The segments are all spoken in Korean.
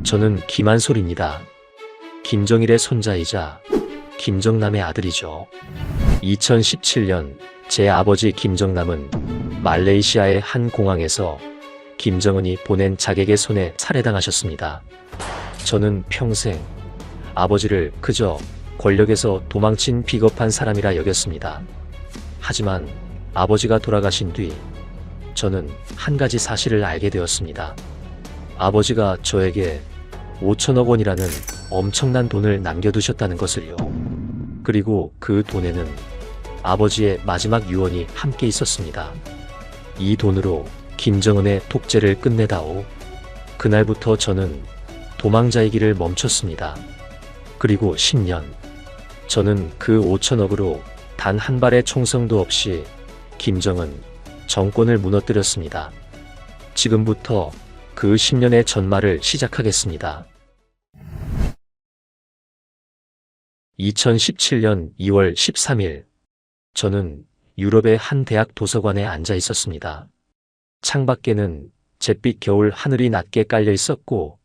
저는 김한솔입니다. 김정일의 손자이자 김정남의 아들이죠. 2017년 제 아버지 김정남은 말레이시아의 한 공항에서 김정은이 보낸 자객의 손에 살해당하셨습니다. 저는 평생 아버지를 그저 권력에서 도망친 비겁한 사람이라 여겼습니다. 하지만 아버지가 돌아가신 뒤 저는 한 가지 사실을 알게 되었습니다. 아버지가 저에게 5천억 원이라는 엄청난 돈을 남겨두셨다는 것을요. 그리고 그 돈에는 아버지의 마지막 유언이 함께 있었습니다. 이 돈으로 김정은의 독재를 끝내다오. 그날부터 저는 도망자의 길을 멈췄습니다. 그리고 10년, 저는 그 5천억으로 단 한 발의 총성도 없이 김정은 정권을 무너뜨렸습니다. 지금부터 그 10년의 전말을 시작하겠습니다. 2017년 2월 13일, 저는 유럽의 한 대학 도서관에 앉아 있었습니다. 창밖에는 잿빛 겨울 하늘이 낮게 깔려 있었고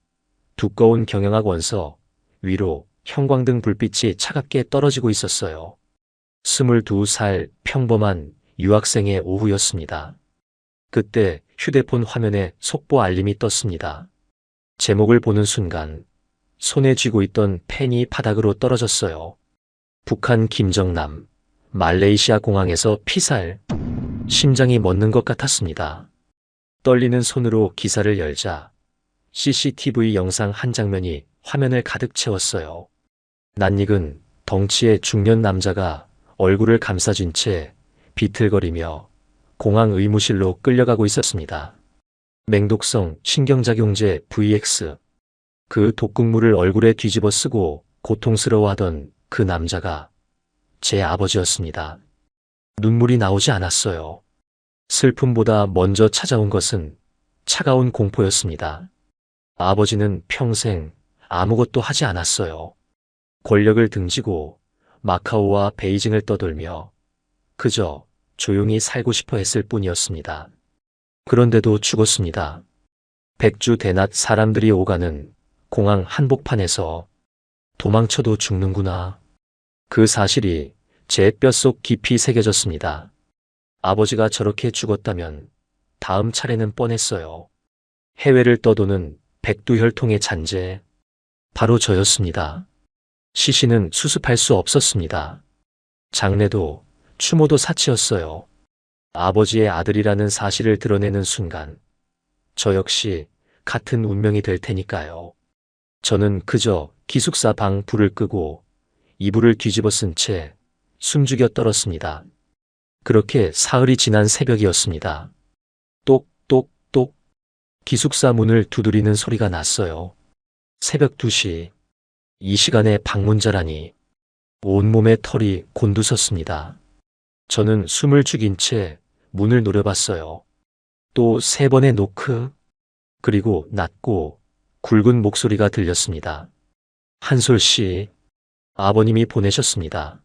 두꺼운 경영학 원서 위로 형광등 불빛이 차갑게 떨어지고 있었어요. 22살 평범한 유학생의 오후였습니다. 그때 휴대폰 화면에 속보 알림이 떴습니다. 제목을 보는 순간 손에 쥐고 있던 펜이 바닥으로 떨어졌어요. 북한 김정남, 말레이시아 공항에서 피살. 심장이 멎는 것 같았습니다. 떨리는 손으로 기사를 열자 CCTV 영상 한 장면이 화면을 가득 채웠어요. 낯익은 덩치의 중년 남자가 얼굴을 감싸준 채 비틀거리며 공항 의무실로 끌려가고 있었습니다. 맹독성 신경작용제 VX. 그 독극물을 얼굴에 뒤집어 쓰고 고통스러워하던 그 남자가 제 아버지였습니다. 눈물이 나오지 않았어요. 슬픔보다 먼저 찾아온 것은 차가운 공포였습니다. 아버지는 평생 아무것도 하지 않았어요. 권력을 등지고 마카오와 베이징을 떠돌며 그저 조용히 살고 싶어 했을 뿐이었습니다. 그런데도 죽었습니다. 백주 대낮 사람들이 오가는 공항 한복판에서 도망쳐도 죽는구나. 그 사실이 제 뼛속 깊이 새겨졌습니다. 아버지가 저렇게 죽었다면 다음 차례는 뻔했어요. 해외를 떠도는 백두혈통의 잔재. 바로 저였습니다. 시신은 수습할 수 없었습니다. 장례도 추모도 사치였어요. 아버지의 아들이라는 사실을 드러내는 순간 저 역시 같은 운명이 될 테니까요. 저는 그저 기숙사 방 불을 끄고 이불을 뒤집어 쓴 채 숨죽여 떨었습니다. 그렇게 사흘이 지난 새벽이었습니다. 똑똑똑 기숙사 문을 두드리는 소리가 났어요. 새벽 2시. 이 시간에 방문자라니. 온몸에 털이 곤두섰습니다. 저는 숨을 죽인 채 문을 노려봤어요. 또 3번의 노크. 그리고 낮고 굵은 목소리가 들렸습니다. 한솔 씨, 아버님이 보내셨습니다.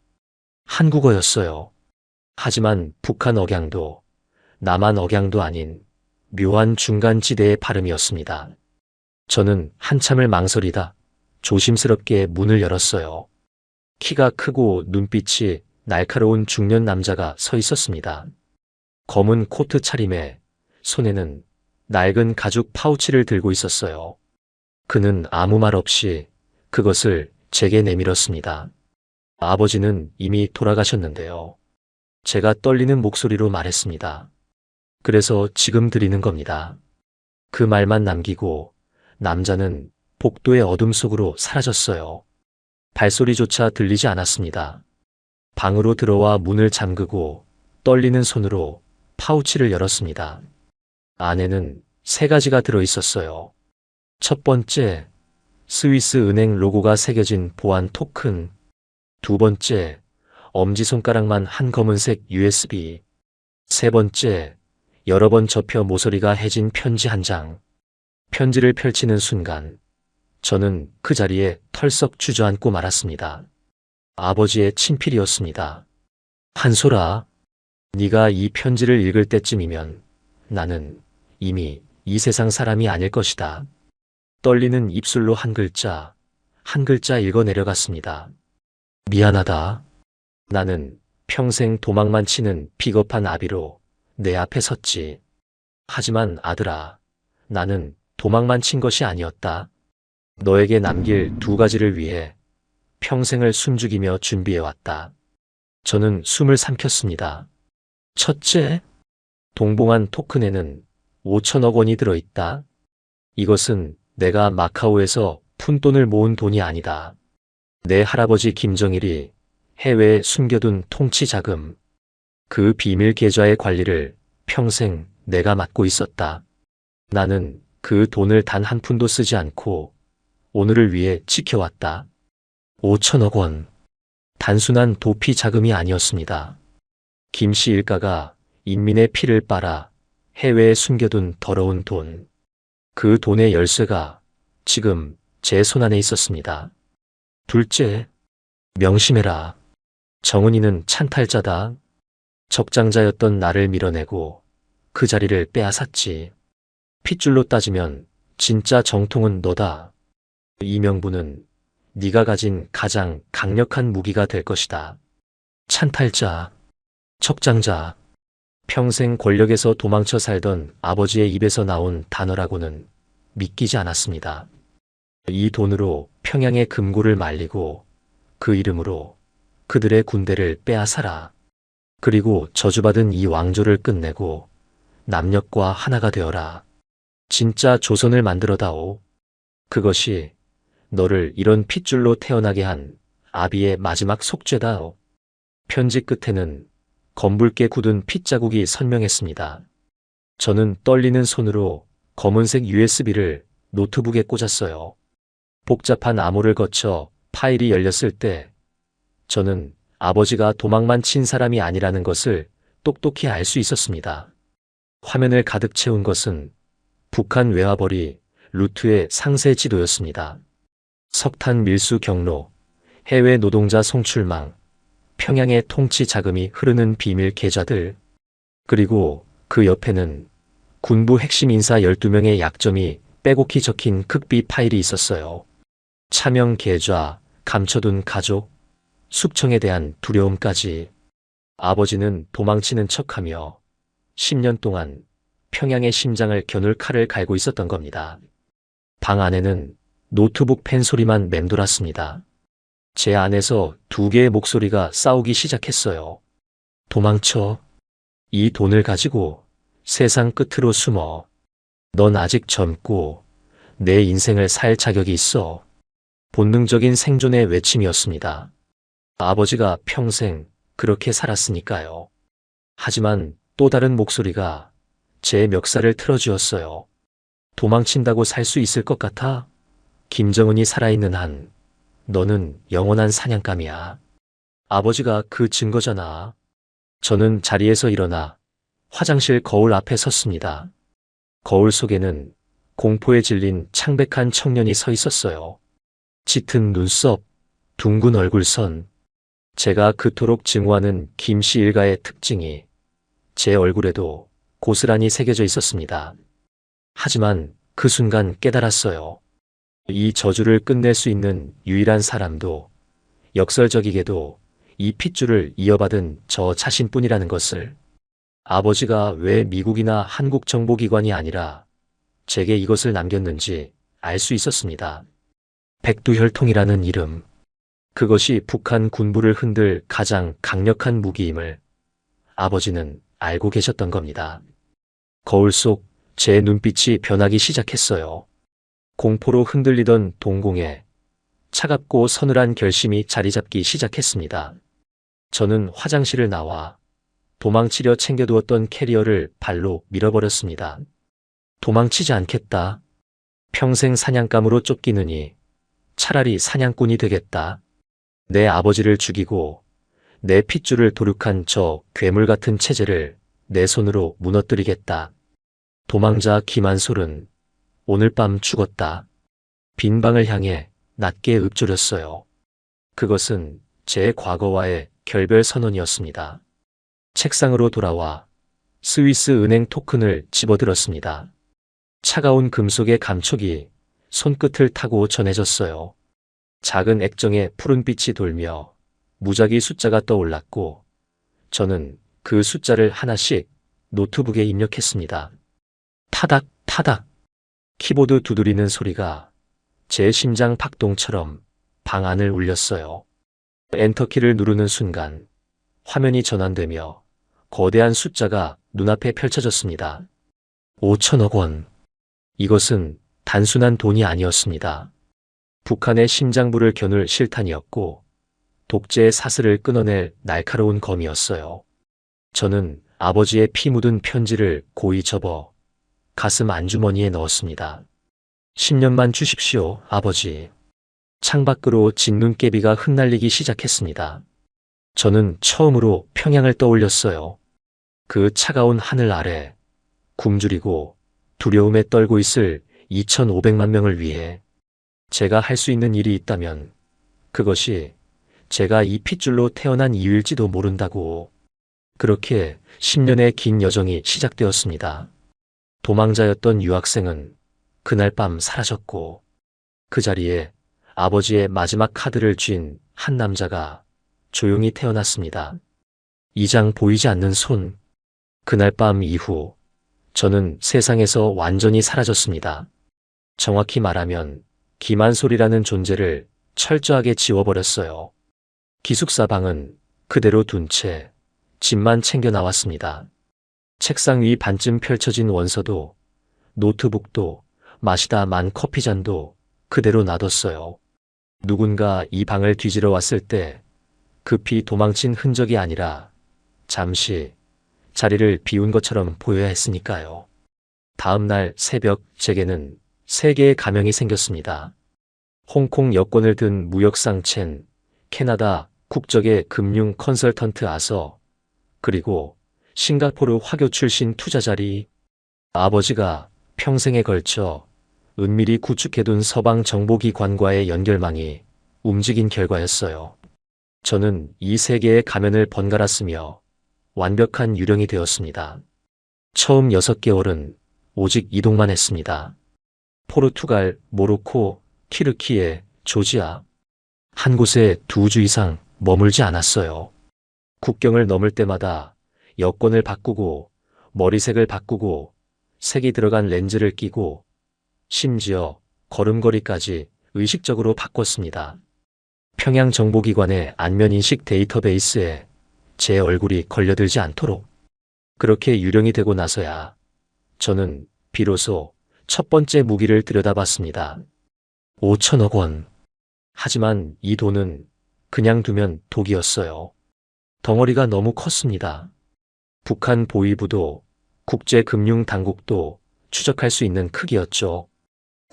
한국어였어요. 하지만 북한 억양도 남한 억양도 아닌 묘한 중간지대의 발음이었습니다. 저는 한참을 망설이다 조심스럽게 문을 열었어요. 키가 크고 눈빛이 날카로운 중년 남자가 서 있었습니다. 검은 코트 차림에 손에는 낡은 가죽 파우치를 들고 있었어요. 그는 아무 말 없이 그것을 제게 내밀었습니다. 아버지는 이미 돌아가셨는데요. 제가 떨리는 목소리로 말했습니다. 그래서 지금 드리는 겁니다. 그 말만 남기고 남자는 복도의 어둠 속으로 사라졌어요. 발소리조차 들리지 않았습니다. 방으로 들어와 문을 잠그고 떨리는 손으로 파우치를 열었습니다. 안에는 3가지가 들어있었어요. 첫 번째, 스위스 은행 로고가 새겨진 보안 토큰. 두 번째, 엄지손가락만 한 검은색 USB. 세 번째, 여러 번 접혀 모서리가 해진 편지 한 장. 편지를 펼치는 순간 저는 그 자리에 털썩 주저앉고 말았습니다. 아버지의 친필이었습니다. 한솔아, 네가 이 편지를 읽을 때쯤이면 나는 이미 이 세상 사람이 아닐 것이다. 떨리는 입술로 한 글자 읽어 내려갔습니다. 미안하다. 나는 평생 도망만 치는 비겁한 아비로 내 앞에 섰지. 하지만 아들아, 나는 도망만 친 것이 아니었다. 너에게 남길 두 가지를 위해 평생을 숨죽이며 준비해왔다. 저는 숨을 삼켰습니다. 첫째, 동봉한 토큰에는 5천억 원이 들어있다. 이것은 내가 마카오에서 푼돈을 모은 돈이 아니다. 내 할아버지 김정일이 해외에 숨겨둔 통치 자금, 그 비밀 계좌의 관리를 평생 내가 맡고 있었다. 나는 그 돈을 단 한 푼도 쓰지 않고 오늘을 위해 지켜왔다. 5천억 원. 단순한 도피 자금이 아니었습니다. 김씨 일가가 인민의 피를 빨아 해외에 숨겨둔 더러운 돈. 그 돈의 열쇠가 지금 제 손안에 있었습니다. 둘째, 명심해라. 정은이는 찬탈자다. 적장자였던 나를 밀어내고 그 자리를 빼앗았지. 핏줄로 따지면 진짜 정통은 너다. 이 명분은 네가 가진 가장 강력한 무기가 될 것이다. 찬탈자, 적장자, 평생 권력에서 도망쳐 살던 아버지의 입에서 나온 단어라고는 믿기지 않았습니다. 이 돈으로 평양의 금고를 말리고 그 이름으로 그들의 군대를 빼앗아라. 그리고 저주받은 이 왕조를 끝내고 남녘과 하나가 되어라. 진짜 조선을 만들어다오. 그것이 너를 이런 핏줄로 태어나게 한 아비의 마지막 속죄다오. 편지 끝에는 검붉게 굳은 핏자국이 선명했습니다. 저는 떨리는 손으로 검은색 USB를 노트북에 꽂았어요. 복잡한 암호를 거쳐 파일이 열렸을 때 저는 아버지가 도망만 친 사람이 아니라는 것을 똑똑히 알 수 있었습니다. 화면을 가득 채운 것은 북한 외화벌이 루트의 상세 지도였습니다. 석탄 밀수 경로, 해외 노동자 송출망, 평양의 통치 자금이 흐르는 비밀 계좌들, 그리고 그 옆에는 군부 핵심 인사 12명의 약점이 빼곡히 적힌 극비 파일이 있었어요. 차명 계좌, 감춰둔 가족, 숙청에 대한 두려움까지. 아버지는 도망치는 척하며 10년 동안 평양의 심장을 겨눌 칼을 갈고 있었던 겁니다. 방 안에는 노트북 펜 소리만 맴돌았습니다. 제 안에서 두 개의 목소리가 싸우기 시작했어요. 도망쳐. 이 돈을 가지고 세상 끝으로 숨어. 넌 아직 젊고 내 인생을 살 자격이 있어. 본능적인 생존의 외침이었습니다. 아버지가 평생 그렇게 살았으니까요. 하지만 또 다른 목소리가 제 멱살을 틀어주었어요. 도망친다고 살 수 있을 것 같아? 김정은이 살아있는 한 너는 영원한 사냥감이야. 아버지가 그 증거잖아. 저는 자리에서 일어나 화장실 거울 앞에 섰습니다. 거울 속에는 공포에 질린 창백한 청년이 서 있었어요. 짙은 눈썹, 둥근 얼굴선. 제가 그토록 증오하는 김씨 일가의 특징이 제 얼굴에도 고스란히 새겨져 있었습니다. 하지만 그 순간 깨달았어요. 이 저주를 끝낼 수 있는 유일한 사람도 역설적이게도 이 핏줄을 이어받은 저 자신뿐이라는 것을. 아버지가 왜 미국이나 한국 정보기관이 아니라 제게 이것을 남겼는지 알 수 있었습니다. 백두혈통이라는 이름. 그것이 북한 군부를 흔들 가장 강력한 무기임을 아버지는 알고 계셨던 겁니다. 거울 속 제 눈빛이 변하기 시작했어요. 공포로 흔들리던 동공에 차갑고 서늘한 결심이 자리 잡기 시작했습니다. 저는 화장실을 나와 도망치려 챙겨두었던 캐리어를 발로 밀어버렸습니다. 도망치지 않겠다. 평생 사냥감으로 쫓기느니 차라리 사냥꾼이 되겠다. 내 아버지를 죽이고 내 핏줄을 도륙한 저 괴물 같은 체제를 내 손으로 무너뜨리겠다. 도망자 김한솔은 오늘 밤 죽었다. 빈 방을 향해 낮게 읊조렸어요. 그것은 제 과거와의 결별 선언이었습니다. 책상으로 돌아와 스위스 은행 토큰을 집어들었습니다. 차가운 금속의 감촉이 손끝을 타고 전해졌어요. 작은 액정에 푸른빛이 돌며 무작위 숫자가 떠올랐고 저는 그 숫자를 하나씩 노트북에 입력했습니다. 타닥 타닥 키보드 두드리는 소리가 제 심장 박동처럼 방 안을 울렸어요. 엔터키를 누르는 순간 화면이 전환되며 거대한 숫자가 눈앞에 펼쳐졌습니다. 5천억 원. 이것은 단순한 돈이 아니었습니다. 북한의 심장부를 겨눌 실탄이었고 독재의 사슬을 끊어낼 날카로운 검이었어요. 저는 아버지의 피 묻은 편지를 고이 접어 가슴 안주머니에 넣었습니다. 10년만 주십시오, 아버지. 창밖으로 진눈깨비가 흩날리기 시작했습니다. 저는 처음으로 평양을 떠올렸어요. 그 차가운 하늘 아래 굶주리고 두려움에 떨고 있을 2,500만 명을 위해 제가 할 수 있는 일이 있다면 그것이 제가 이 핏줄로 태어난 이유일지도 모른다고. 그렇게 10년의 긴 여정이 시작되었습니다. 도망자였던 유학생은 그날 밤 사라졌고 그 자리에 아버지의 마지막 카드를 쥔 한 남자가 조용히 태어났습니다. 이장 보이지 않는 손. 그날 밤 이후 저는 세상에서 완전히 사라졌습니다. 정확히 말하면 기만솔이라는 존재를 철저하게 지워버렸어요. 기숙사 방은 그대로 둔 채 집만 챙겨 나왔습니다. 책상 위 반쯤 펼쳐진 원서도 노트북도 마시다 만 커피잔도 그대로 놔뒀어요. 누군가 이 방을 뒤지러 왔을 때 급히 도망친 흔적이 아니라 잠시 자리를 비운 것처럼 보여야 했으니까요. 다음 날 새벽 제게는 3개의 가명이 생겼습니다. 홍콩 여권을 든 무역상첸, 캐나다 국적의 금융 컨설턴트 아서, 그리고 싱가포르 화교 출신 투자자리. 아버지가 평생에 걸쳐 은밀히 구축해둔 서방 정보기관과의 연결망이 움직인 결과였어요. 저는 이 3개의 가면을 번갈아 쓰며 완벽한 유령이 되었습니다. 처음 6개월은 오직 이동만 했습니다. 포르투갈, 모로코, 튀르키예, 조지아. 한 곳에 2주 이상 머물지 않았어요. 국경을 넘을 때마다 여권을 바꾸고 머리색을 바꾸고 색이 들어간 렌즈를 끼고 심지어 걸음걸이까지 의식적으로 바꿨습니다. 평양 정보기관의 안면인식 데이터베이스에 제 얼굴이 걸려들지 않도록. 그렇게 유령이 되고 나서야 저는 비로소 첫 번째 무기를 들여다봤습니다. 5천억 원. 하지만 이 돈은 그냥 두면 독이었어요. 덩어리가 너무 컸습니다. 북한 보위부도 국제금융당국도 추적할 수 있는 크기였죠.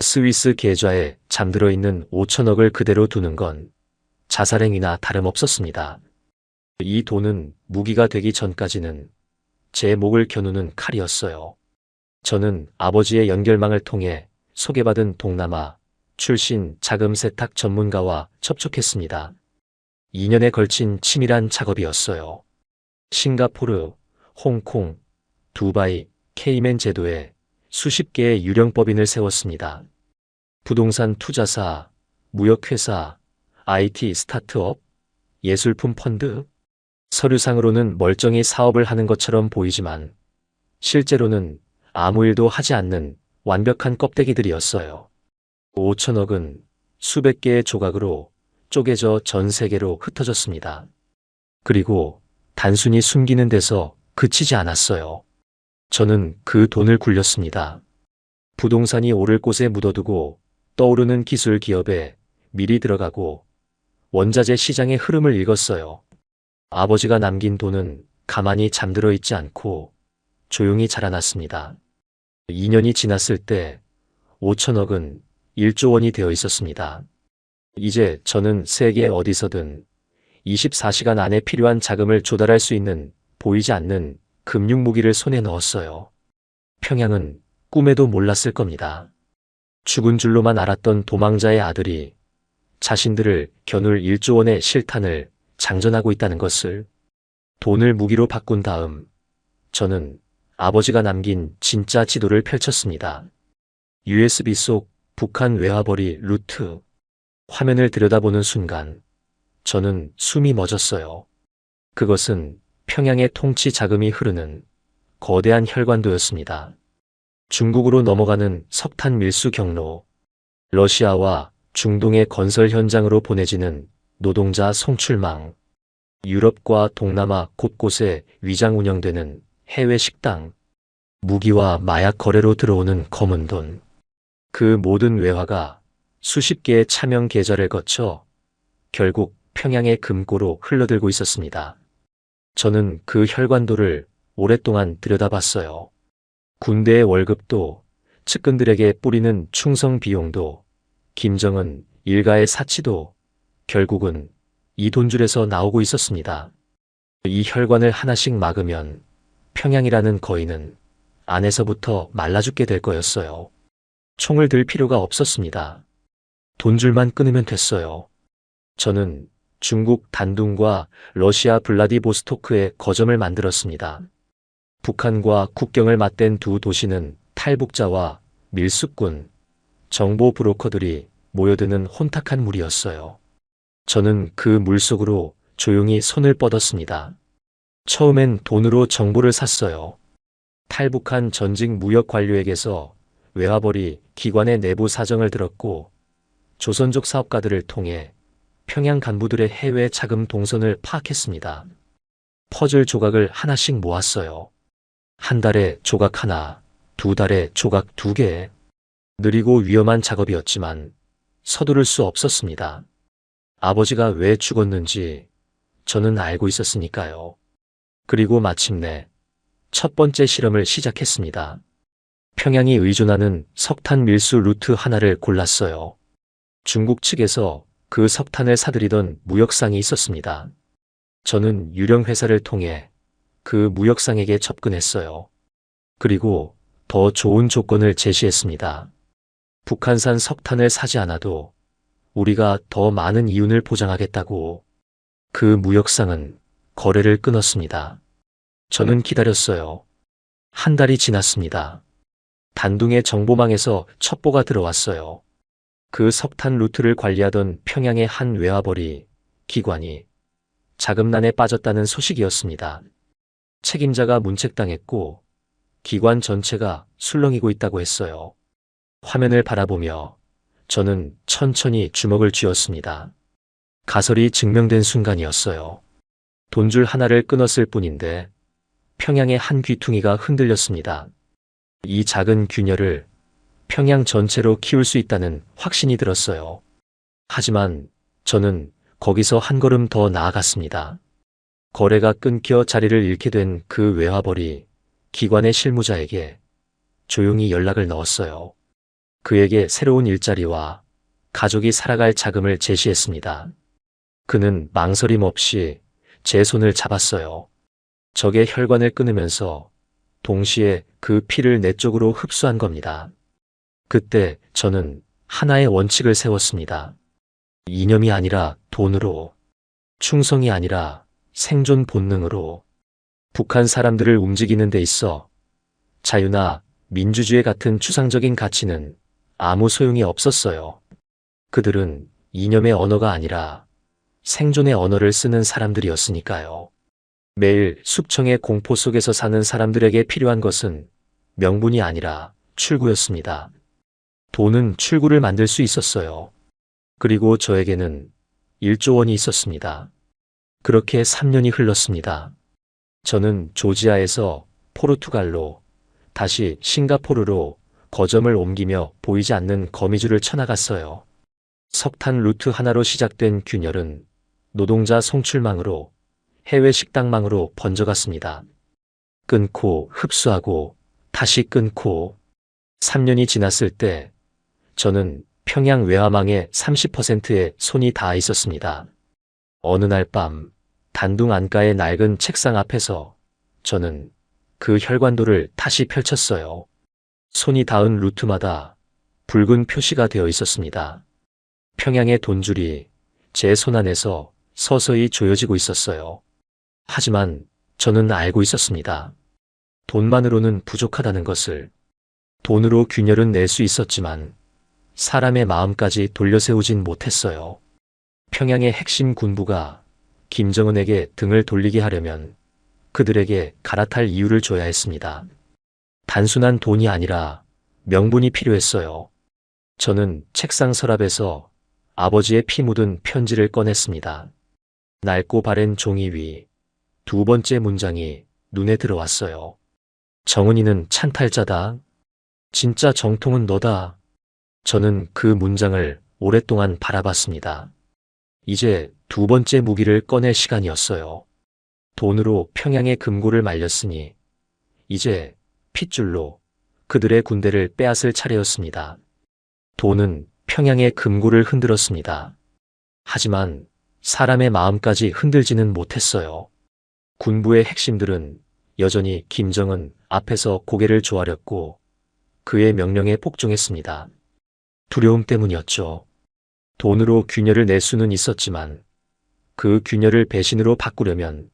스위스 계좌에 잠들어 있는 5천억을 그대로 두는 건 자살행위나 다름없었습니다. 이 돈은 무기가 되기 전까지는 제 목을 겨누는 칼이었어요. 저는 아버지의 연결망을 통해 소개받은 동남아 출신 자금 세탁 전문가와 접촉했습니다. 2년에 걸친 치밀한 작업이었어요. 싱가포르, 홍콩, 두바이, 케이맨 제도에 수십 개의 유령법인을 세웠습니다. 부동산 투자사, 무역회사, IT 스타트업, 예술품 펀드. 서류상으로는 멀쩡히 사업을 하는 것처럼 보이지만 실제로는 아무 일도 하지 않는 완벽한 껍데기들이었어요. 5천억은 수백 개의 조각으로 쪼개져 전 세계로 흩어졌습니다. 그리고 단순히 숨기는 데서 그치지 않았어요. 저는 그 돈을 굴렸습니다. 부동산이 오를 곳에 묻어두고 떠오르는 기술 기업에 미리 들어가고 원자재 시장의 흐름을 읽었어요. 아버지가 남긴 돈은 가만히 잠들어 있지 않고 조용히 자라났습니다. 2년이 지났을 때 5천억은 1조 원이 되어 있었습니다. 이제 저는 세계 어디서든 24시간 안에 필요한 자금을 조달할 수 있는 보이지 않는 금융무기를 손에 넣었어요. 평양은 꿈에도 몰랐을 겁니다. 죽은 줄로만 알았던 도망자의 아들이 자신들을 겨눌 1조 원의 실탄을 장전하고 있다는 것을. 돈을 무기로 바꾼 다음 저는 아버지가 남긴 진짜 지도를 펼쳤습니다. USB 속 북한 외화벌이 루트. 화면을 들여다보는 순간 저는 숨이 멎었어요. 그것은 평양의 통치 자금이 흐르는 거대한 혈관도였습니다. 중국으로 넘어가는 석탄 밀수 경로, 러시아와 중동의 건설 현장으로 보내지는 노동자 송출망, 유럽과 동남아 곳곳에 위장 운영되는 해외 식당, 무기와 마약 거래로 들어오는 검은 돈. 그 모든 외화가 수십 개의 차명 계좌를 거쳐 결국 평양의 금고로 흘러들고 있었습니다. 저는 그 혈관도를 오랫동안 들여다봤어요. 군대의 월급도, 측근들에게 뿌리는 충성 비용도, 김정은 일가의 사치도 결국은 이 돈줄에서 나오고 있었습니다. 이 혈관을 하나씩 막으면 평양이라는 거인은 안에서부터 말라 죽게 될 거였어요. 총을 들 필요가 없었습니다. 돈줄만 끊으면 됐어요. 저는 중국 단둥과 러시아 블라디보스토크에 거점을 만들었습니다. 북한과 국경을 맞댄 두 도시는 탈북자와 밀수꾼, 정보 브로커들이 모여드는 혼탁한 물이었어요. 저는 그 물속으로 조용히 손을 뻗었습니다. 처음엔 돈으로 정보를 샀어요. 탈북한 전직 무역 관료에게서 외화벌이 기관의 내부 사정을 들었고, 조선족 사업가들을 통해 평양 간부들의 해외 자금 동선을 파악했습니다. 퍼즐 조각을 하나씩 모았어요. 한 달에 조각 하나, 두 달에 조각 두 개. 느리고 위험한 작업이었지만 서두를 수 없었습니다. 아버지가 왜 죽었는지 저는 알고 있었으니까요. 그리고 마침내 첫 번째 실험을 시작했습니다. 평양이 의존하는 석탄 밀수 루트 하나를 골랐어요. 중국 측에서 그 석탄을 사들이던 무역상이 있었습니다. 저는 유령 회사를 통해 그 무역상에게 접근했어요. 그리고 더 좋은 조건을 제시했습니다. 북한산 석탄을 사지 않아도 우리가 더 많은 이윤을 보장하겠다고. 그 무역상은 거래를 끊었습니다. 저는 기다렸어요. 한 달이 지났습니다. 단둥의 정보망에서 첩보가 들어왔어요. 그 석탄 루트를 관리하던 평양의 한 외화벌이 기관이 자금난에 빠졌다는 소식이었습니다. 책임자가 문책당했고 기관 전체가 술렁이고 있다고 했어요. 화면을 바라보며 저는 천천히 주먹을 쥐었습니다. 가설이 증명된 순간이었어요. 돈줄 하나를 끊었을 뿐인데 평양의 한 귀퉁이가 흔들렸습니다. 이 작은 균열을 평양 전체로 키울 수 있다는 확신이 들었어요. 하지만 저는 거기서 한 걸음 더 나아갔습니다. 거래가 끊겨 자리를 잃게 된 그 외화벌이 기관의 실무자에게 조용히 연락을 넣었어요. 그에게 새로운 일자리와 가족이 살아갈 자금을 제시했습니다. 그는 망설임 없이 제 손을 잡았어요. 적의 혈관을 끊으면서 동시에 그 피를 내 쪽으로 흡수한 겁니다. 그때 저는 하나의 원칙을 세웠습니다. 이념이 아니라 돈으로, 충성이 아니라 생존 본능으로. 북한 사람들을 움직이는 데 있어 자유나 민주주의 같은 추상적인 가치는 아무 소용이 없었어요. 그들은 이념의 언어가 아니라 생존의 언어를 쓰는 사람들이었으니까요. 매일 숙청의 공포 속에서 사는 사람들에게 필요한 것은 명분이 아니라 출구였습니다. 돈은 출구를 만들 수 있었어요. 그리고 저에게는 1조 원이 있었습니다. 그렇게 3년이 흘렀습니다. 저는 조지아에서 포르투갈로, 다시 싱가포르로 거점을 옮기며 보이지 않는 거미줄을 쳐나갔어요. 석탄 루트 하나로 시작된 균열은 노동자 송출망으로, 해외 식당망으로 번져갔습니다. 끊고 흡수하고 다시 끊고. 3년이 지났을 때 저는 평양 외화망의 30%에 손이 닿아 있었습니다. 어느 날 밤 단둥 안가의 낡은 책상 앞에서 저는 그 혈관도를 다시 펼쳤어요. 손이 닿은 루트마다 붉은 표시가 되어 있었습니다. 평양의 돈줄이 제 손 안에서 서서히 조여지고 있었어요. 하지만 저는 알고 있었습니다. 돈만으로는 부족하다는 것을. 돈으로 균열은 낼 수 있었지만 사람의 마음까지 돌려세우진 못했어요. 평양의 핵심 군부가 김정은에게 등을 돌리게 하려면 그들에게 갈아탈 이유를 줘야 했습니다. 단순한 돈이 아니라 명분이 필요했어요. 저는 책상 서랍에서 아버지의 피 묻은 편지를 꺼냈습니다. 낡고 바랜 종이 위 두 번째 문장이 눈에 들어왔어요. 정은이는 찬탈자다. 진짜 정통은 너다. 저는 그 문장을 오랫동안 바라봤습니다. 이제 두 번째 무기를 꺼낼 시간이었어요. 돈으로 평양의 금고를 말렸으니 이제 핏줄로 그들의 군대를 빼앗을 차례였습니다. 돈은 평양의 금고를 흔들었습니다. 하지만 사람의 마음까지 흔들지는 못했어요. 군부의 핵심들은 여전히 김정은 앞에서 고개를 조아렸고 그의 명령에 복종했습니다. 두려움 때문이었죠. 돈으로 균열을 낼 수는 있었지만 그 균열을 배신으로 바꾸려면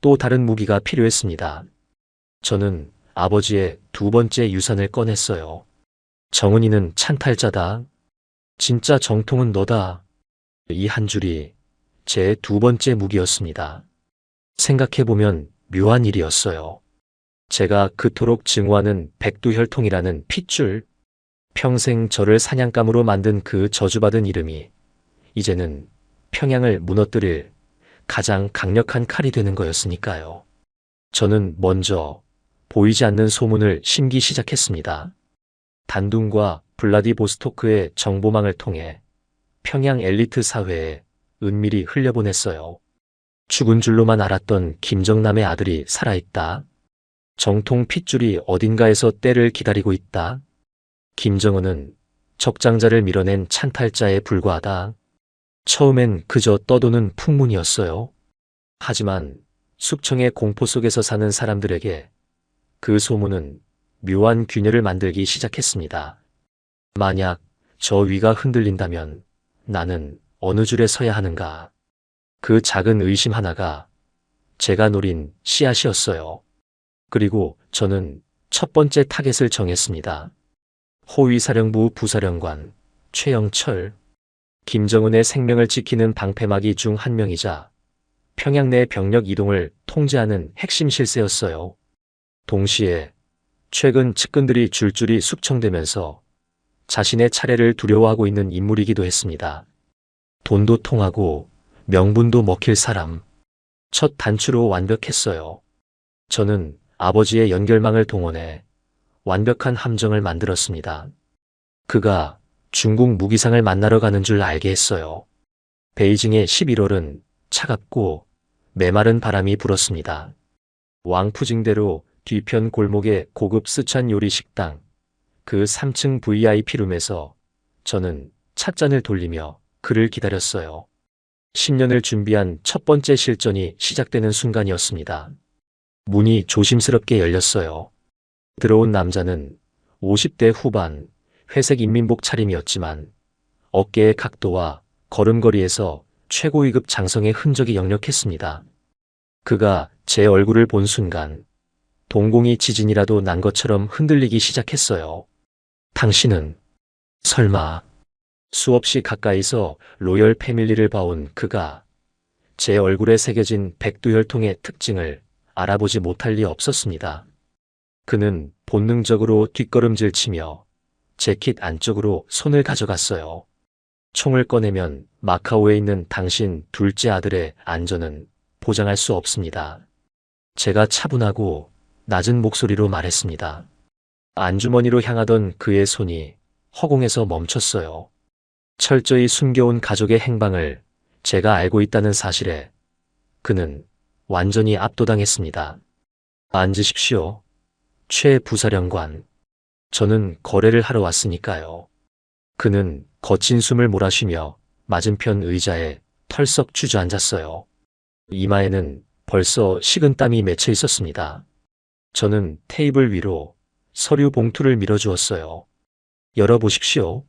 또 다른 무기가 필요했습니다. 저는 아버지의 두 번째 유산을 꺼냈어요. 정은이는 찬탈자다. 진짜 정통은 너다. 이 한 줄이 제 두 번째 무기였습니다. 생각해보면 묘한 일이었어요. 제가 그토록 증오하는 백두혈통이라는 핏줄, 평생 저를 사냥감으로 만든 그 저주받은 이름이 이제는 평양을 무너뜨릴 가장 강력한 칼이 되는 거였으니까요. 저는 먼저 보이지 않는 소문을 심기 시작했습니다. 단둥과 블라디보스토크의 정보망을 통해 평양 엘리트 사회에 은밀히 흘려보냈어요. 죽은 줄로만 알았던 김정남의 아들이 살아있다. 정통 핏줄이 어딘가에서 때를 기다리고 있다. 김정은은 적장자를 밀어낸 찬탈자에 불과하다. 처음엔 그저 떠도는 풍문이었어요. 하지만 숙청의 공포 속에서 사는 사람들에게 그 소문은 묘한 균열을 만들기 시작했습니다. 만약 저 위가 흔들린다면 나는 어느 줄에 서야 하는가. 그 작은 의심 하나가 제가 노린 씨앗이었어요. 그리고 저는 첫 번째 타겟을 정했습니다. 호위사령부 부사령관 최영철. 김정은의 생명을 지키는 방패막이 중 한 명이자 평양 내 병력 이동을 통제하는 핵심 실세였어요. 동시에 최근 측근들이 줄줄이 숙청되면서 자신의 차례를 두려워하고 있는 인물이기도 했습니다. 돈도 통하고 명분도 먹힐 사람. 첫 단추로 완벽했어요. 저는 아버지의 연결망을 동원해 완벽한 함정을 만들었습니다. 그가 중국 무기상을 만나러 가는 줄 알게 했어요. 베이징의 11월은 차갑고 메마른 바람이 불었습니다. 왕푸징대로 뒤편 골목의 고급 스촨 요리 식당, 그 3층 VIP룸에서 저는 찻잔을 돌리며 그를 기다렸어요. 10년을 준비한 첫 번째 실전이 시작되는 순간이었습니다. 문이 조심스럽게 열렸어요. 들어온 남자는 50대 후반, 회색 인민복 차림이었지만 어깨의 각도와 걸음걸이에서 최고위급 장성의 흔적이 역력했습니다. 그가 제 얼굴을 본 순간 동공이 지진이라도 난 것처럼 흔들리기 시작했어요. 당신은 설마. 수없이 가까이서 로열 패밀리를 봐온 그가 제 얼굴에 새겨진 백두혈통의 특징을 알아보지 못할 리 없었습니다. 그는 본능적으로 뒷걸음질 치며 재킷 안쪽으로 손을 가져갔어요. 총을 꺼내면 마카오에 있는 당신 둘째 아들의 안전은 보장할 수 없습니다. 제가 차분하고 낮은 목소리로 말했습니다. 안주머니로 향하던 그의 손이 허공에서 멈췄어요. 철저히 숨겨온 가족의 행방을 제가 알고 있다는 사실에 그는 완전히 압도당했습니다. 앉으십시오. 최 부사령관. 저는 거래를 하러 왔으니까요. 그는 거친 숨을 몰아쉬며 맞은편 의자에 털썩 주저앉았어요. 이마에는 벌써 식은 땀이 맺혀 있었습니다. 저는 테이블 위로 서류 봉투를 밀어주었어요. 열어보십시오.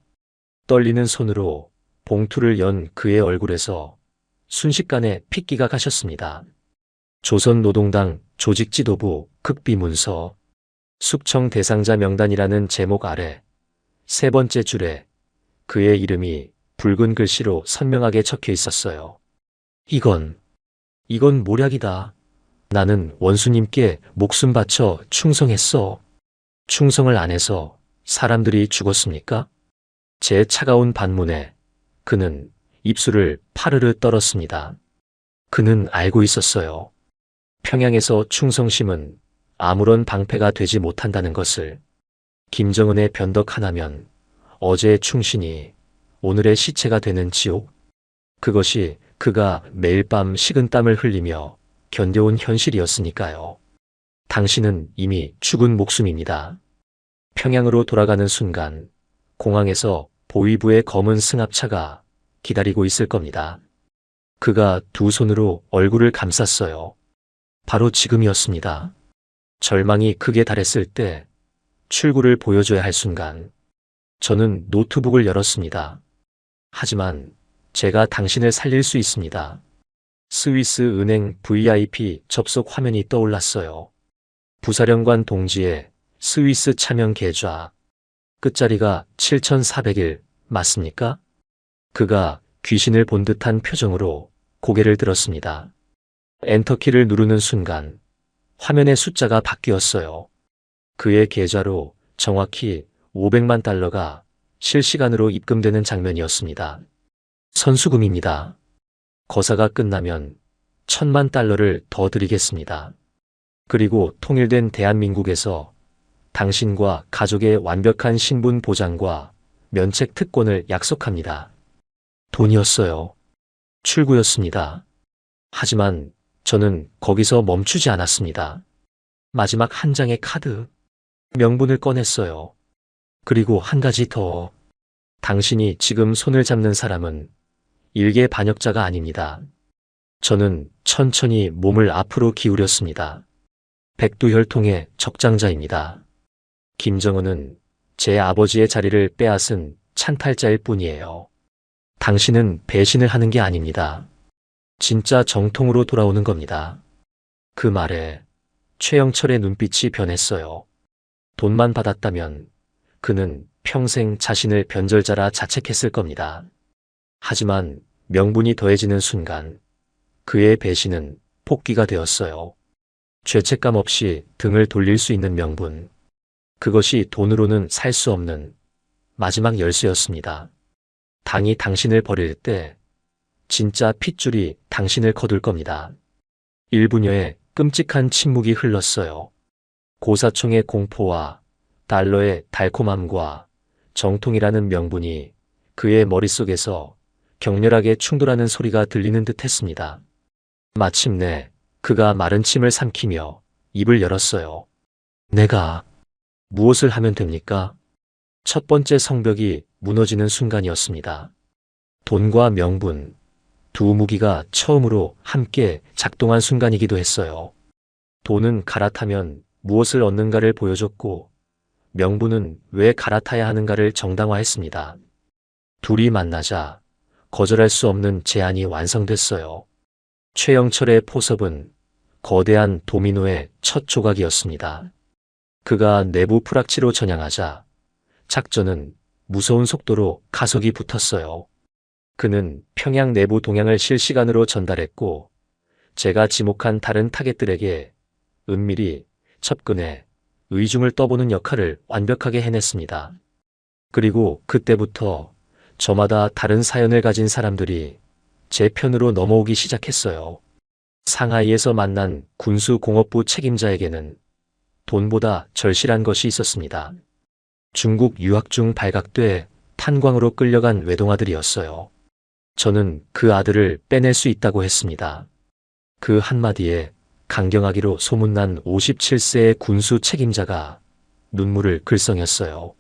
떨리는 손으로 봉투를 연 그의 얼굴에서 순식간에 핏기가 가셨습니다. 조선노동당 조직지도부 극비문서, 숙청 대상자 명단이라는 제목 아래 세 번째 줄에 그의 이름이 붉은 글씨로 선명하게 적혀 있었어요. 이건 모략이다. 나는 원수님께 목숨 바쳐 충성했어. 충성을 안 해서 사람들이 죽었습니까? 제 차가운 반문에 그는 입술을 파르르 떨었습니다. 그는 알고 있었어요. 평양에서 충성심은 아무런 방패가 되지 못한다는 것을. 김정은의 변덕 하나면 어제의 충신이 오늘의 시체가 되는 지옥. 그것이 그가 매일 밤 식은땀을 흘리며 견뎌온 현실이었으니까요. 당신은 이미 죽은 목숨입니다. 평양으로 돌아가는 순간 공항에서 보위부의 검은 승합차가 기다리고 있을 겁니다. 그가 두 손으로 얼굴을 감쌌어요. 바로 지금이었습니다. 절망이 극에 달했을 때 출구를 보여줘야 할 순간 저는 노트북을 열었습니다. 하지만 제가 당신을 살릴 수 있습니다. 스위스 은행 VIP 접속 화면이 떠올랐어요. 부사령관 동지의 스위스 차명 계좌. 끝자리가 7401 맞습니까? 그가 귀신을 본 듯한 표정으로 고개를 들었습니다. 엔터키를 누르는 순간 화면의 숫자가 바뀌었어요. 그의 계좌로 정확히 500만 달러가 실시간으로 입금되는 장면이었습니다. 선수금입니다. 거사가 끝나면 1000만 달러를 더 드리겠습니다. 그리고 통일된 대한민국에서 당신과 가족의 완벽한 신분 보장과 면책 특권을 약속합니다. 돈이었어요. 출구였습니다. 하지만 저는 거기서 멈추지 않았습니다. 마지막 한 장의 카드, 명분을 꺼냈어요. 그리고 한 가지 더. 당신이 지금 손을 잡는 사람은 일개 반역자가 아닙니다. 저는 천천히 몸을 앞으로 기울였습니다. 백두혈통의 적장자입니다. 김정은은 제 아버지의 자리를 빼앗은 찬탈자일 뿐이에요. 당신은 배신을 하는 게 아닙니다. 진짜 정통으로 돌아오는 겁니다. 그 말에 최영철의 눈빛이 변했어요. 돈만 받았다면 그는 평생 자신을 변절자라 자책했을 겁니다. 하지만 명분이 더해지는 순간 그의 배신은 폭기가 되었어요. 죄책감 없이 등을 돌릴 수 있는 명분. 그것이 돈으로는 살 수 없는 마지막 열쇠였습니다. 당이 당신을 버릴 때 진짜 핏줄이 당신을 거둘 겁니다. 1분여의 끔찍한 침묵이 흘렀어요. 고사총의 공포와 달러의 달콤함과 정통이라는 명분이 그의 머릿속에서 격렬하게 충돌하는 소리가 들리는 듯 했습니다. 마침내 그가 마른 침을 삼키며 입을 열었어요. 내가 무엇을 하면 됩니까? 첫 번째 성벽이 무너지는 순간이었습니다. 돈과 명분, 두 무기가 처음으로 함께 작동한 순간이기도 했어요. 돈은 갈아타면 무엇을 얻는가를 보여줬고 명분은 왜 갈아타야 하는가를 정당화했습니다. 둘이 만나자 거절할 수 없는 제안이 완성됐어요. 최영철의 포섭은 거대한 도미노의 첫 조각이었습니다. 그가 내부 프락치로 전향하자 작전은 무서운 속도로 가속이 붙었어요. 그는 평양 내부 동향을 실시간으로 전달했고 제가 지목한 다른 타겟들에게 은밀히 접근해 의중을 떠보는 역할을 완벽하게 해냈습니다. 그리고 그때부터 저마다 다른 사연을 가진 사람들이 제 편으로 넘어오기 시작했어요. 상하이에서 만난 군수공업부 책임자에게는 돈보다 절실한 것이 있었습니다. 중국 유학 중 발각돼 탄광으로 끌려간 외동아들이었어요. 저는 그 아들을 빼낼 수 있다고 했습니다. 그 한마디에 강경하기로 소문난 57세의 군수 책임자가 눈물을 글썽였어요.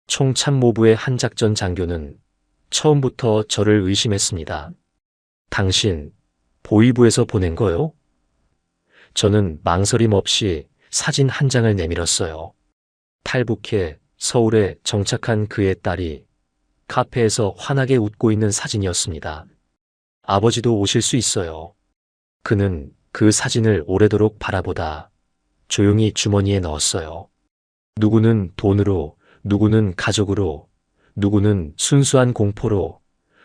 총참모부의 한 작전 장교는 처음부터 저를 의심했습니다. 당신 보위부에서 보낸 거요? 저는 망설임 없이 사진 한 장을 내밀었어요. 탈북해 서울에 정착한 그의 딸이 카페에서 환하게 웃고 있는 사진이었습니다. 아버지도 오실 수 있어요. 그는 그 사진을 오래도록 바라보다 조용히 주머니에 넣었어요. 누구는 돈으로, 누구는 가족으로, 누구는 순수한 공포로,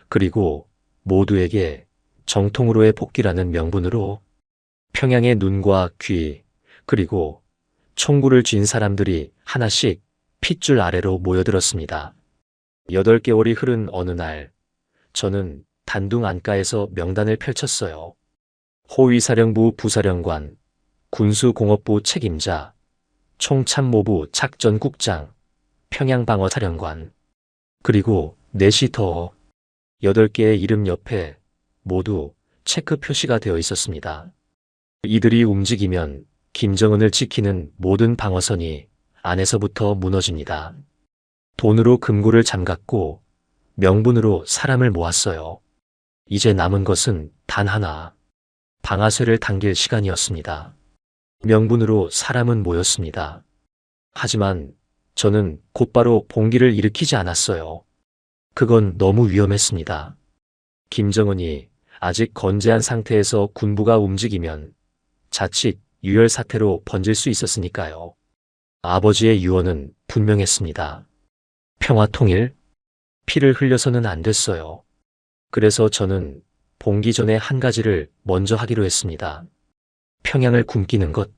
그리고 모두에게 정통으로의 복귀라는 명분으로 평양의 눈과 귀, 그리고 총구를 쥔 사람들이 하나씩 핏줄 아래로 모여들었습니다. 8개월이 흐른 어느 날, 저는 단둥 안가에서 명단을 펼쳤어요. 호위사령부 부사령관, 군수공업부 책임자, 총참모부 작전국장, 평양방어사령관, 그리고 넷이 더 8개의 이름 옆에 모두 체크 표시가 되어 있었습니다. 이들이 움직이면 김정은을 지키는 모든 방어선이 안에서부터 무너집니다. 돈으로 금고를 잠갔고 명분으로 사람을 모았어요. 이제 남은 것은 단 하나, 방아쇠를 당길 시간이었습니다. 명분으로 사람은 모였습니다. 하지만 저는 곧바로 봉기를 일으키지 않았어요. 그건 너무 위험했습니다. 김정은이 아직 건재한 상태에서 군부가 움직이면 자칫 유혈 사태로 번질 수 있었으니까요. 아버지의 유언은 분명했습니다. 평화 통일? 피를 흘려서는 안 됐어요. 그래서 저는 봉기 전에 한 가지를 먼저 하기로 했습니다. 평양을 굶기는 것.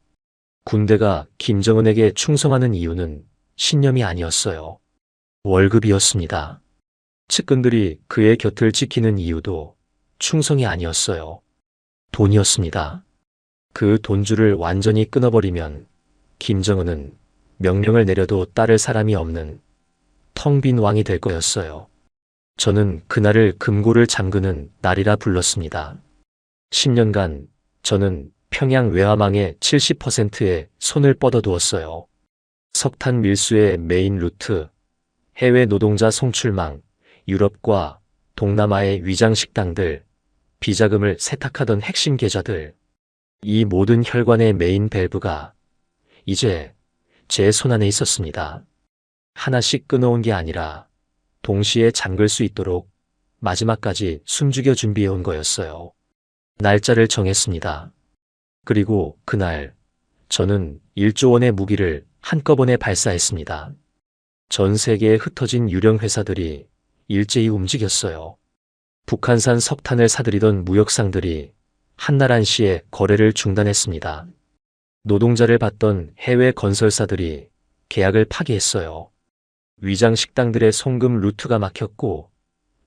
군대가 김정은에게 충성하는 이유는 신념이 아니었어요. 월급이었습니다. 측근들이 그의 곁을 지키는 이유도 충성이 아니었어요. 돈이었습니다. 그 돈줄을 완전히 끊어버리면 김정은은 명령을 내려도 따를 사람이 없는 텅 빈 왕이 될 거였어요. 저는 그날을 금고를 잠그는 날이라 불렀습니다. 10년간 저는 평양 외화망의 70%에 손을 뻗어두었어요. 석탄 밀수의 메인 루트, 해외 노동자 송출망, 유럽과 동남아의 위장 식당들, 비자금을 세탁하던 핵심 계좌들, 이 모든 혈관의 메인 밸브가 이제 제 손안에 있었습니다. 하나씩 끊어온 게 아니라 동시에 잠글 수 있도록 마지막까지 숨죽여 준비해온 거였어요. 날짜를 정했습니다. 그리고 그날 저는 1조 원의 무기를 한꺼번에 발사했습니다. 전 세계에 흩어진 유령 회사들이 일제히 움직였어요. 북한산 석탄을 사들이던 무역상들이 한날 한시에 거래를 중단했습니다. 노동자를 받던 해외 건설사들이 계약을 파기했어요. 위장 식당들의 송금 루트가 막혔고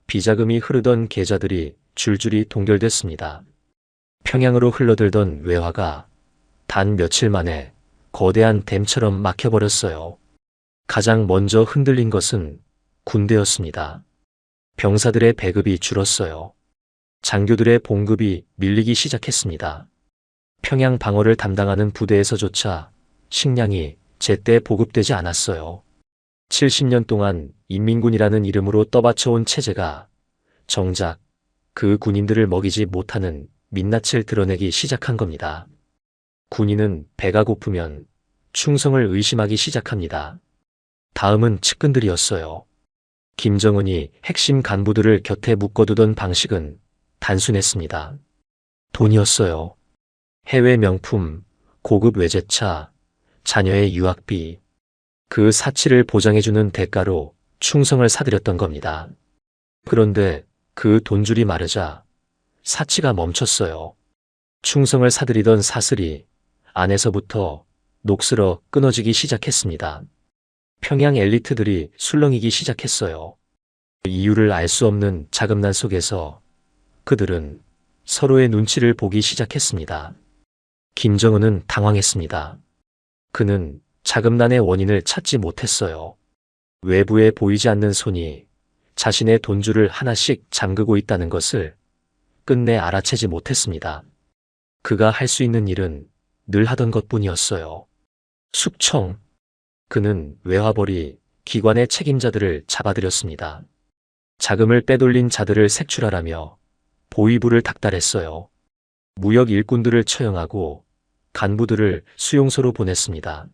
비자금이 흐르던 계좌들이 줄줄이 동결됐습니다. 평양으로 흘러들던 외화가 단 며칠 만에 거대한 댐처럼 막혀버렸어요. 가장 먼저 흔들린 것은 군대였습니다. 병사들의 배급이 줄었어요. 장교들의 봉급이 밀리기 시작했습니다. 평양 방어를 담당하는 부대에서조차 식량이 제때 보급되지 않았어요. 70년 동안 인민군이라는 이름으로 떠받쳐온 체제가 정작 그 군인들을 먹이지 못하는 민낯을 드러내기 시작한 겁니다. 군인은 배가 고프면 충성을 의심하기 시작합니다. 다음은 측근들이었어요. 김정은이 핵심 간부들을 곁에 묶어두던 방식은 단순했습니다. 돈이었어요. 해외 명품, 고급 외제차, 자녀의 유학비, 그 사치를 보장해주는 대가로 충성을 사들였던 겁니다. 그런데 그 돈줄이 마르자 사치가 멈췄어요. 충성을 사들이던 사슬이 안에서부터 녹슬어 끊어지기 시작했습니다. 평양 엘리트들이 술렁이기 시작했어요. 이유를 알 수 없는 자금난 속에서 그들은 서로의 눈치를 보기 시작했습니다. 김정은은 당황했습니다. 그는 자금난의 원인을 찾지 못했어요. 외부에 보이지 않는 손이 자신의 돈줄을 하나씩 잠그고 있다는 것을 끝내 알아채지 못했습니다. 그가 할 수 있는 일은 늘 하던 것뿐이었어요. 숙청. 그는 외화벌이 기관의 책임자들을 잡아들였습니다. 자금을 빼돌린 자들을 색출하라며 보위부를 닥달했어요. 무역 일꾼들을 처형하고 간부들을 수용소로 보냈습니다.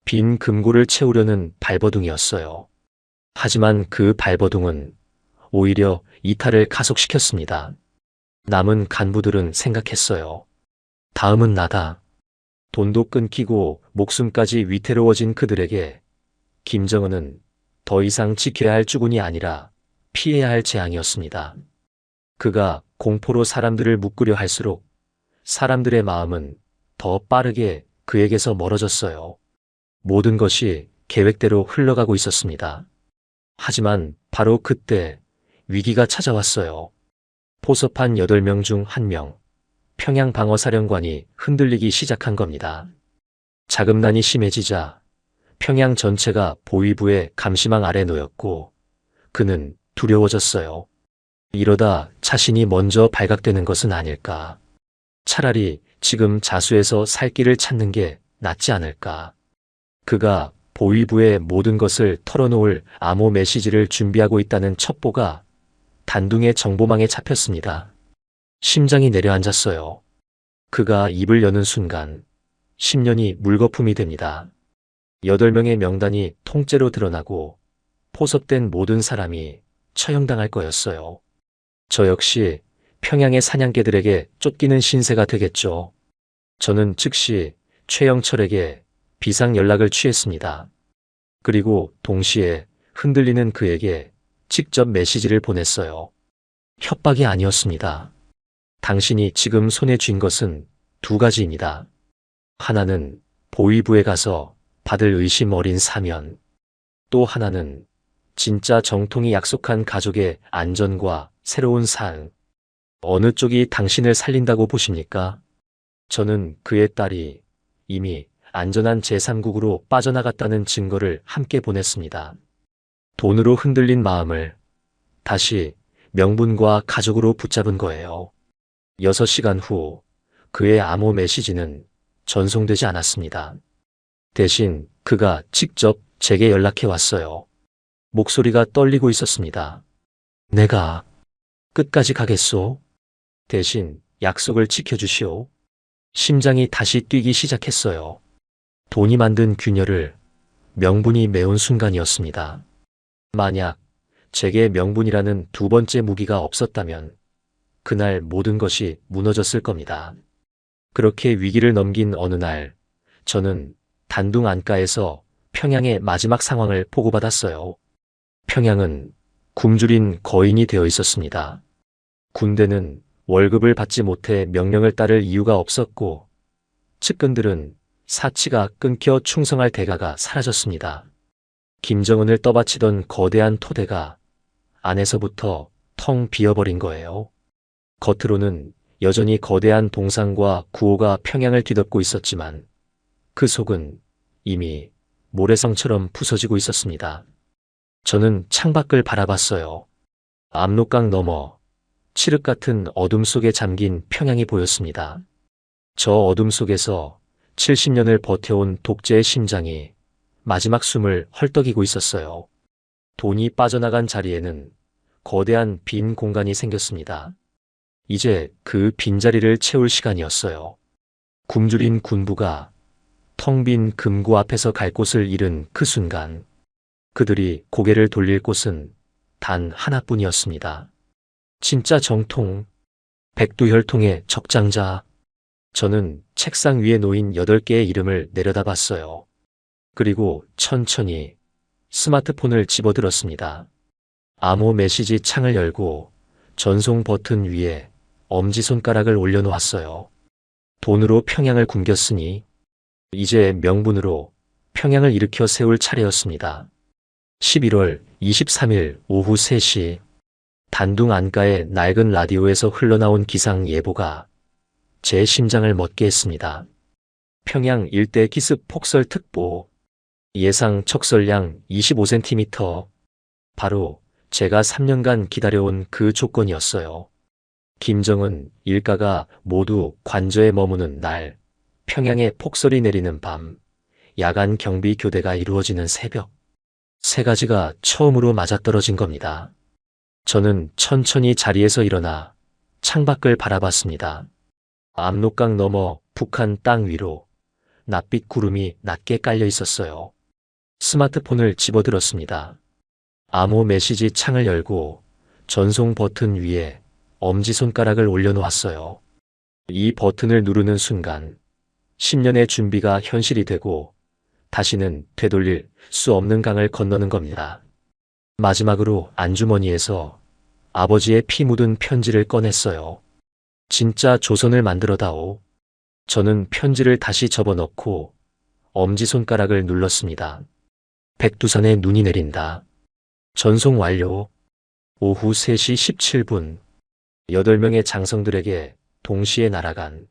빈 금고를 채우려는 발버둥이었어요. 하지만 그 발버둥은 오히려 이탈을 가속시켰습니다. 남은 간부들은 생각했어요. 다음은 나다. 돈도 끊기고 목숨까지 위태로워진 그들에게 김정은은 더 이상 지켜야 할 주군이 아니라 피해야 할 재앙이었습니다. 그가 공포로 사람들을 묶으려 할수록 사람들의 마음은 더 빠르게 그에게서 멀어졌어요. 모든 것이 계획대로 흘러가고 있었습니다. 하지만 바로 그때 위기가 찾아왔어요. 포섭한 8명 중 1명, 평양 방어사령관이 흔들리기 시작한 겁니다. 자금난이 심해지자 평양 전체가 보위부의 감시망 아래 놓였고 그는 두려워졌어요. 이러다 자신이 먼저 발각되는 것은 아닐까. 차라리 지금 자수해서 살 길을 찾는 게 낫지 않을까. 그가 보위부의 모든 것을 털어놓을 암호 메시지를 준비하고 있다는 첩보가 단둥의 정보망에 잡혔습니다. 심장이 내려앉았어요. 그가 입을 여는 순간 10년이 물거품이 됩니다. 8명의 명단이 통째로 드러나고 포섭된 모든 사람이 처형당할 거였어요. 저 역시 평양의 사냥개들에게 쫓기는 신세가 되겠죠. 저는 즉시 최영철에게 비상 연락을 취했습니다. 그리고 동시에 흔들리는 그에게 직접 메시지를 보냈어요. 협박이 아니었습니다. 당신이 지금 손에 쥔 것은 2가지입니다. 하나는 보위부에 가서 받을 의심 어린 사면, 또 하나는 진짜 정통이 약속한 가족의 안전과 새로운 삶. 어느 쪽이 당신을 살린다고 보십니까? 저는 그의 딸이 이미 안전한 제3국으로 빠져나갔다는 증거를 함께 보냈습니다. 돈으로 흔들린 마음을 다시 명분과 가족으로 붙잡은 거예요. 6시간 후 그의 암호 메시지는 전송되지 않았습니다. 대신 그가 직접 제게 연락해 왔어요. 목소리가 떨리고 있었습니다. 내가 끝까지 가겠소. 대신 약속을 지켜주시오. 심장이 다시 뛰기 시작했어요. 돈이 만든 균열을 명분이 메운 순간이었습니다. 만약 제게 명분이라는 2번째 무기가 없었다면 그날 모든 것이 무너졌을 겁니다. 그렇게 위기를 넘긴 어느 날 저는 단둥 안가에서 평양의 마지막 상황을 보고받았어요. 평양은 굶주린 거인이 되어 있었습니다. 군대는 월급을 받지 못해 명령을 따를 이유가 없었고 측근들은 사치가 끊겨 충성할 대가가 사라졌습니다. 김정은을 떠받치던 거대한 토대가 안에서부터 텅 비어버린 거예요. 겉으로는 여전히 거대한 동상과 구호가 평양을 뒤덮고 있었지만 그 속은 이미 모래성처럼 부서지고 있었습니다. 저는 창밖을 바라봤어요. 압록강 너머 칠흑 같은 어둠 속에 잠긴 평양이 보였습니다. 저 어둠 속에서 70년을 버텨온 독재의 심장이 마지막 숨을 헐떡이고 있었어요. 돈이 빠져나간 자리에는 거대한 빈 공간이 생겼습니다. 이제 그 빈자리를 채울 시간이었어요. 굶주린 군부가 텅 빈 금고 앞에서 갈 곳을 잃은 그 순간 그들이 고개를 돌릴 곳은 단 하나뿐이었습니다. 진짜 정통, 백두혈통의 적장자. 저는 책상 위에 놓인 8개의 이름을 내려다봤어요. 그리고 천천히 스마트폰을 집어들었습니다. 암호 메시지 창을 열고 전송 버튼 위에 엄지손가락을 올려놓았어요. 돈으로 평양을 굶겼으니 이제 명분으로 평양을 일으켜 세울 차례였습니다. 11월 23일 오후 3시 단둥 안가의 낡은 라디오에서 흘러나온 기상 예보가 제 심장을 멎게 했습니다. 평양 일대 기습 폭설특보, 예상 척설량 25cm. 바로 제가 3년간 기다려온 그 조건이었어요. 김정은 일가가 모두 관저에 머무는 날, 평양에 폭설이 내리는 밤, 야간 경비 교대가 이루어지는 새벽. 3가지가 처음으로 맞아떨어진 겁니다. 저는 천천히 자리에서 일어나 창밖을 바라봤습니다. 압록강 너머 북한 땅 위로 낯빛 구름이 낮게 깔려 있었어요. 스마트폰을 집어들었습니다. 암호 메시지 창을 열고 전송 버튼 위에 엄지손가락을 올려놓았어요. 이 버튼을 누르는 순간 10년의 준비가 현실이 되고 다시는 되돌릴 수 없는 강을 건너는 겁니다. 마지막으로 안주머니에서 아버지의 피 묻은 편지를 꺼냈어요. 진짜 조선을 만들어다오. 저는 편지를 다시 접어넣고 엄지손가락을 눌렀습니다. 백두산에 눈이 내린다. 전송 완료. 오후 3시 17분. 8명의 장성들에게 동시에 날아간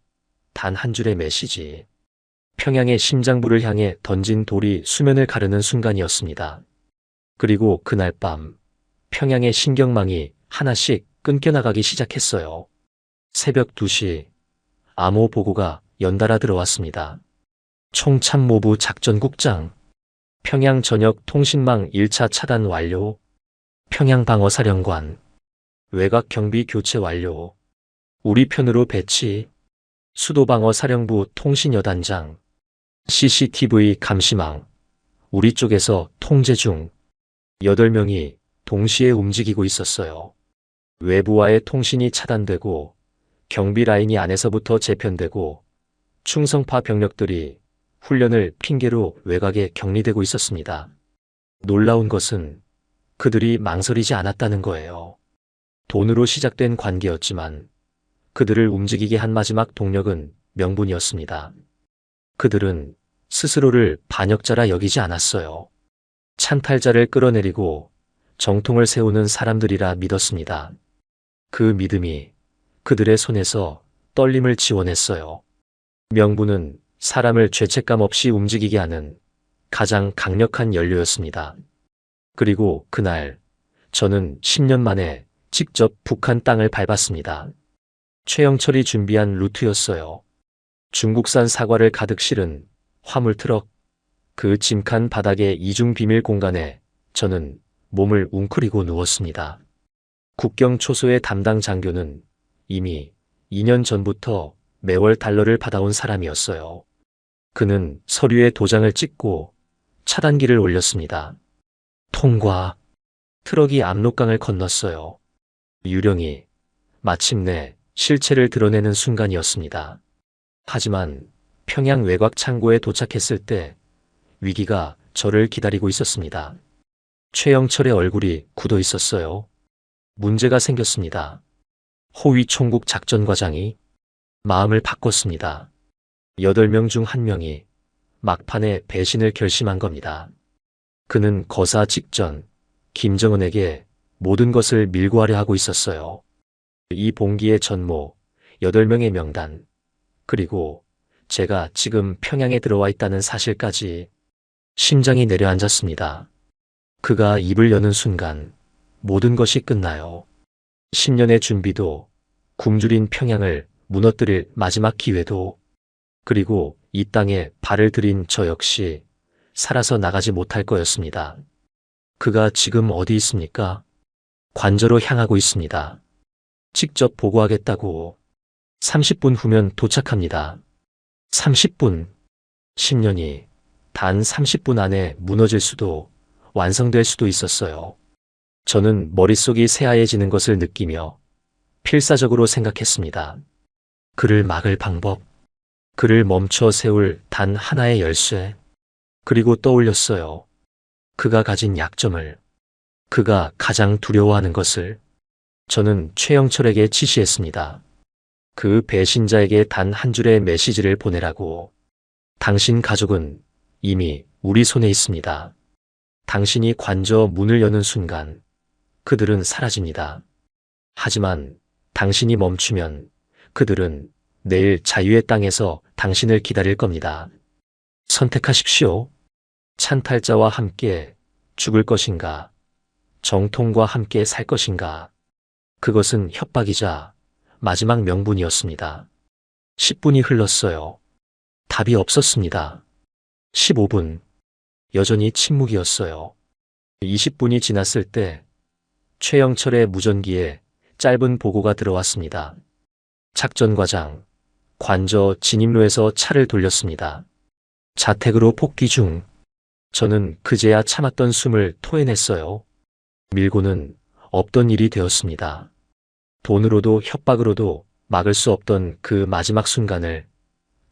단 한 줄의 메시지. 평양의 심장부를 향해 던진 돌이 수면을 가르는 순간이었습니다. 그리고 그날 밤 평양의 신경망이 하나씩 끊겨나가기 시작했어요. 새벽 2시 암호 보고가 연달아 들어왔습니다. 총참모부 작전국장. 평양 전역 통신망 1차 차단 완료. 평양방어사령관. 외곽 경비 교체 완료. 우리 편으로 배치. 수도방어사령부 통신여단장. CCTV 감시망. 우리 쪽에서 통제 중. 8명이 동시에 움직이고 있었어요. 외부와의 통신이 차단되고 경비 라인이 안에서부터 재편되고 충성파 병력들이 훈련을 핑계로 외곽에 격리되고 있었습니다. 놀라운 것은 그들이 망설이지 않았다는 거예요. 돈으로 시작된 관계였지만 그들을 움직이게 한 마지막 동력은 명분이었습니다. 그들은 스스로를 반역자라 여기지 않았어요. 찬탈자를 끌어내리고 정통을 세우는 사람들이라 믿었습니다. 그 믿음이 그들의 손에서 떨림을 지원했어요. 명분은 사람을 죄책감 없이 움직이게 하는 가장 강력한 연료였습니다. 그리고 그날 저는 10년 만에 직접 북한 땅을 밟았습니다. 최영철이 준비한 루트였어요. 중국산 사과를 가득 실은 화물 트럭. 그 짐칸 바닥의 이중 비밀 공간에 저는 몸을 웅크리고 누웠습니다. 국경 초소의 담당 장교는 이미 2년 전부터 매월 달러를 받아온 사람이었어요. 그는 서류에 도장을 찍고 차단기를 올렸습니다. 통과. 트럭이 압록강을 건넜어요. 유령이 마침내 실체를 드러내는 순간이었습니다. 하지만 평양 외곽 창고에 도착했을 때 위기가 저를 기다리고 있었습니다. 최영철의 얼굴이 굳어 있었어요. 문제가 생겼습니다. 호위 총국 작전과장이 마음을 바꿨습니다. 8명 중 1명이 막판에 배신을 결심한 겁니다. 그는 거사 직전 김정은에게 모든 것을 밀고 하려 하고 있었어요. 이 봉기의 전모, 8명의 명단, 그리고 제가 지금 평양에 들어와 있다는 사실까지. 심장이 내려앉았습니다. 그가 입을 여는 순간 모든 것이 끝나요. 10년의 준비도, 굶주린 평양을 무너뜨릴 마지막 기회도, 그리고 이 땅에 발을 들인 저 역시 살아서 나가지 못할 거였습니다. 그가 지금 어디 있습니까? 관저로 향하고 있습니다. 직접 보고하겠다고. 30분 후면 도착합니다. 30분. 10년이 단 30분 안에 무너질 수도 완성될 수도 있었어요. 저는 머릿속이 새하얘지는 것을 느끼며 필사적으로 생각했습니다. 그를 막을 방법, 그를 멈춰 세울 단 하나의 열쇠. 그리고 떠올렸어요. 그가 가진 약점을, 그가 가장 두려워하는 것을. 저는 최영철에게 지시했습니다. 그 배신자에게 단 한 줄의 메시지를 보내라고. 당신 가족은 이미 우리 손에 있습니다. 당신이 관저 문을 여는 순간 그들은 사라집니다. 하지만 당신이 멈추면 그들은 내일 자유의 땅에서 당신을 기다릴 겁니다. 선택하십시오. 찬탈자와 함께 죽을 것인가, 정통과 함께 살 것인가. 그것은 협박이자 마지막 명분이었습니다. 10분이 흘렀어요. 답이 없었습니다. 15분. 여전히 침묵이었어요. 20분이 지났을 때 최영철의 무전기에 짧은 보고가 들어왔습니다. 작전과장, 관저 진입로에서 차를 돌렸습니다. 자택으로 복귀 중. 저는 그제야 참았던 숨을 토해냈어요. 밀고는 없던 일이 되었습니다. 돈으로도 협박으로도 막을 수 없던 그 마지막 순간을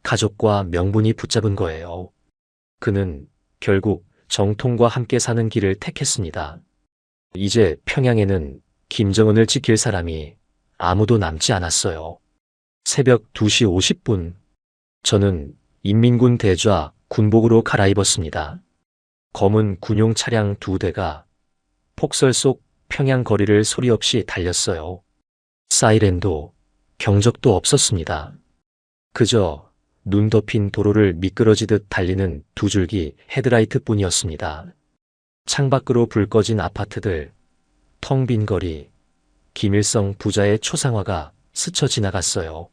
가족과 명분이 붙잡은 거예요. 그는 결국 정통과 함께 사는 길을 택했습니다. 이제 평양에는 김정은을 지킬 사람이 아무도 남지 않았어요. 새벽 2시 50분, 저는 인민군 대좌 군복으로 갈아입었습니다. 검은 군용 차량 2대가 폭설 속 평양 거리를 소리 없이 달렸어요. 사이렌도 경적도 없었습니다. 그저 눈 덮인 도로를 미끄러지듯 달리는 두 줄기 헤드라이트 뿐이었습니다. 창밖으로 불 꺼진 아파트들, 텅 빈 거리, 김일성 부자의 초상화가 스쳐 지나갔어요.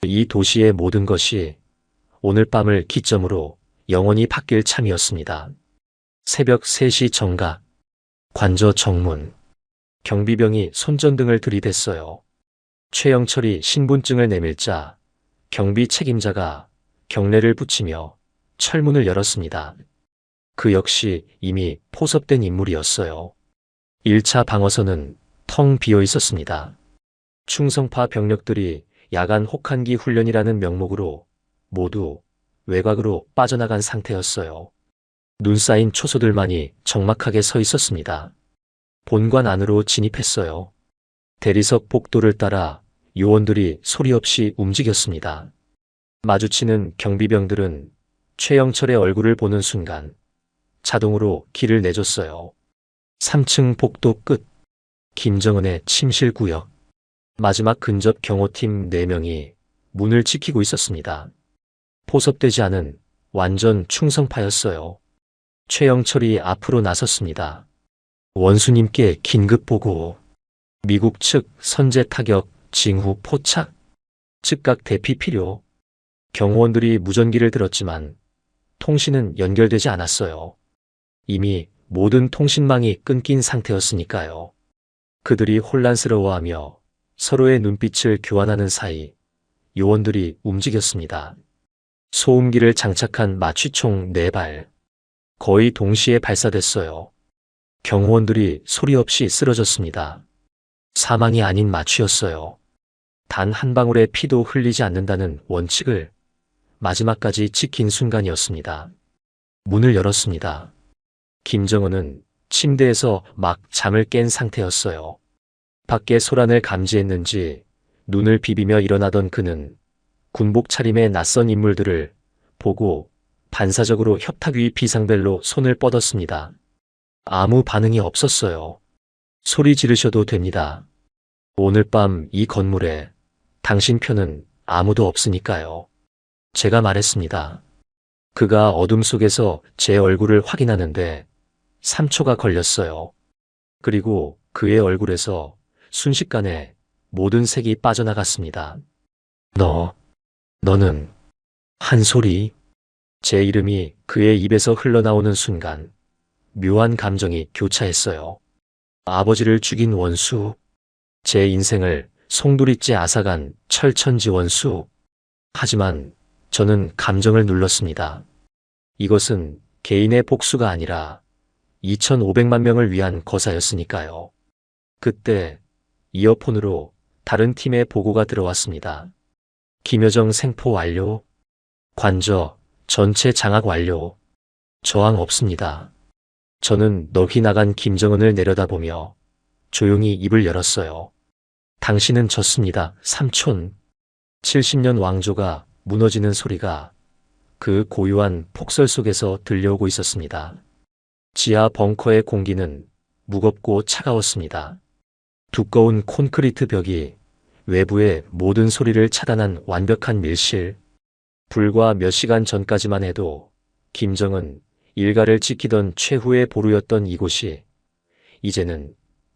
이 도시의 모든 것이 오늘 밤을 기점으로 영원히 바뀔 참이었습니다. 새벽 3시 정각, 관저 정문, 경비병이 손전등을 들이댔어요. 최영철이 신분증을 내밀자 경비 책임자가 경례를 붙이며 철문을 열었습니다. 그 역시 이미 포섭된 인물이었어요. 1차 방어선은 텅 비어 있었습니다. 충성파 병력들이 야간 혹한기 훈련이라는 명목으로 모두 외곽으로 빠져나간 상태였어요. 눈 쌓인 초소들만이 적막하게 서 있었습니다. 본관 안으로 진입했어요. 대리석 복도를 따라 요원들이 소리 없이 움직였습니다. 마주치는 경비병들은 최영철의 얼굴을 보는 순간 자동으로 길을 내줬어요. 3층 복도 끝, 김정은의 침실구역. 마지막 근접 경호팀 4명이 문을 지키고 있었습니다. 포섭되지 않은 완전 충성파였어요. 최영철이 앞으로 나섰습니다. 원수님께 긴급 보고. 미국 측 선제 타격 징후 포착. 즉각 대피 필요. 경호원들이 무전기를 들었지만 통신은 연결되지 않았어요. 이미 모든 통신망이 끊긴 상태였으니까요. 그들이 혼란스러워하며 서로의 눈빛을 교환하는 사이 요원들이 움직였습니다. 소음기를 장착한 마취총 4발. 거의 동시에 발사됐어요. 경호원들이 소리 없이 쓰러졌습니다. 사망이 아닌 마취였어요. 단 한 방울의 피도 흘리지 않는다는 원칙을 마지막까지 지킨 순간이었습니다. 문을 열었습니다. 김정은은 침대에서 막 잠을 깬 상태였어요. 밖에 소란을 감지했는지 눈을 비비며 일어나던 그는 군복 차림의 낯선 인물들을 보고 반사적으로 협탁 위 비상벨로 손을 뻗었습니다. 아무 반응이 없었어요. 소리 지르셔도 됩니다. 오늘 밤 이 건물에 당신 편은 아무도 없으니까요. 제가 말했습니다. 그가 어둠 속에서 제 얼굴을 확인하는데 3초가 걸렸어요. 그리고 그의 얼굴에서 순식간에 모든 색이 빠져나갔습니다. 너는 한 소리. 제 이름이 그의 입에서 흘러나오는 순간 묘한 감정이 교차했어요. 아버지를 죽인 원수. 제 인생을 송두리째 앗아간 철천지 원수. 하지만 저는 감정을 눌렀습니다. 이것은 개인의 복수가 아니라 2,500만 명을 위한 거사였으니까요. 그때 이어폰으로 다른 팀의 보고가 들어왔습니다. 김여정 생포 완료. 관저 전체 장악 완료. 저항 없습니다. 저는 넋이 나간 김정은을 내려다보며 조용히 입을 열었어요. 당신은 졌습니다. 삼촌. 70년 왕조가 무너지는 소리가 그 고요한 폭설 속에서 들려오고 있었습니다. 지하 벙커의 공기는 무겁고 차가웠습니다. 두꺼운 콘크리트 벽이 외부의 모든 소리를 차단한 완벽한 밀실. 불과 몇 시간 전까지만 해도 김정은 일가를 지키던 최후의 보루였던 이곳이 이제는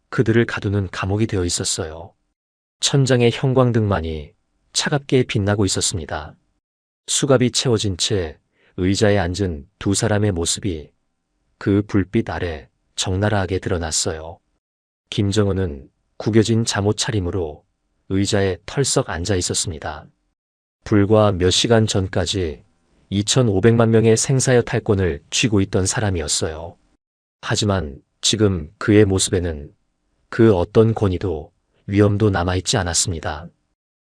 그들을 가두는 감옥이 되어 있었어요. 천장의 형광등만이 차갑게 빛나고 있었습니다. 수갑이 채워진 채 의자에 앉은 두 사람의 모습이 그 불빛 아래 적나라하게 드러났어요. 김정은은 구겨진 잠옷 차림으로 의자에 털썩 앉아 있었습니다. 불과 몇 시간 전까지 2,500만 명의 생사여 탈권을 쥐고 있던 사람이었어요. 하지만 지금 그의 모습에는 그 어떤 권위도 위엄도 남아있지 않았습니다.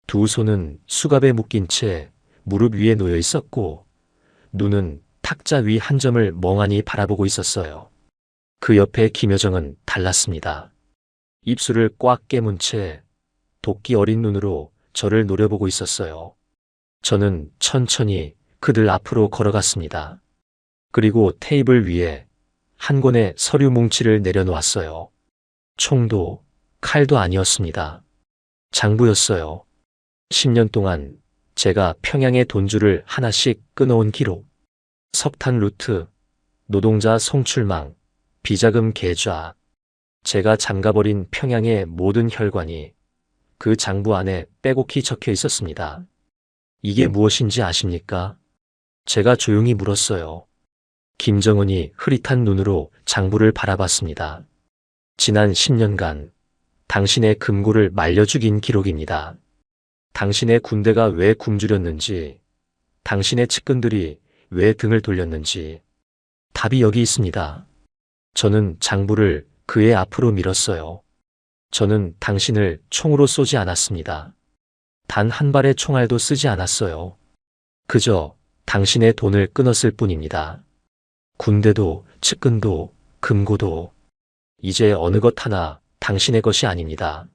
두 손은 수갑에 묶인 채 무릎 위에 놓여 있었고 눈은 탁자 위 한 점을 멍하니 바라보고 있었어요. 그 옆에 김여정은 달랐습니다. 입술을 꽉 깨문 채 도끼 어린 눈으로 저를 노려보고 있었어요. 저는 천천히 그들 앞으로 걸어갔습니다. 그리고 테이블 위에 한 권의 서류 뭉치를 내려놓았어요. 총도 칼도 아니었습니다. 장부였어요. 10년 동안 제가 평양의 돈줄을 하나씩 끊어온 기록. 석탄 루트, 노동자 송출망, 비자금 계좌. 제가 잠가버린 평양의 모든 혈관이 그 장부 안에 빼곡히 적혀 있었습니다. 이게 무엇인지 아십니까? 제가 조용히 물었어요. 김정은이 흐릿한 눈으로 장부를 바라봤습니다. 지난 10년간 당신의 금고를 말려 죽인 기록입니다. 당신의 군대가 왜 굶주렸는지, 당신의 측근들이 왜 등을 돌렸는지 답이 여기 있습니다. 저는 장부를 그의 앞으로 밀었어요. 저는 당신을 총으로 쏘지 않았습니다. 단 한 발의 총알도 쓰지 않았어요. 그저 당신의 돈을 끊었을 뿐입니다. 군대도 측근도 금고도 이제 어느 것 하나 당신의 것이 아닙니다.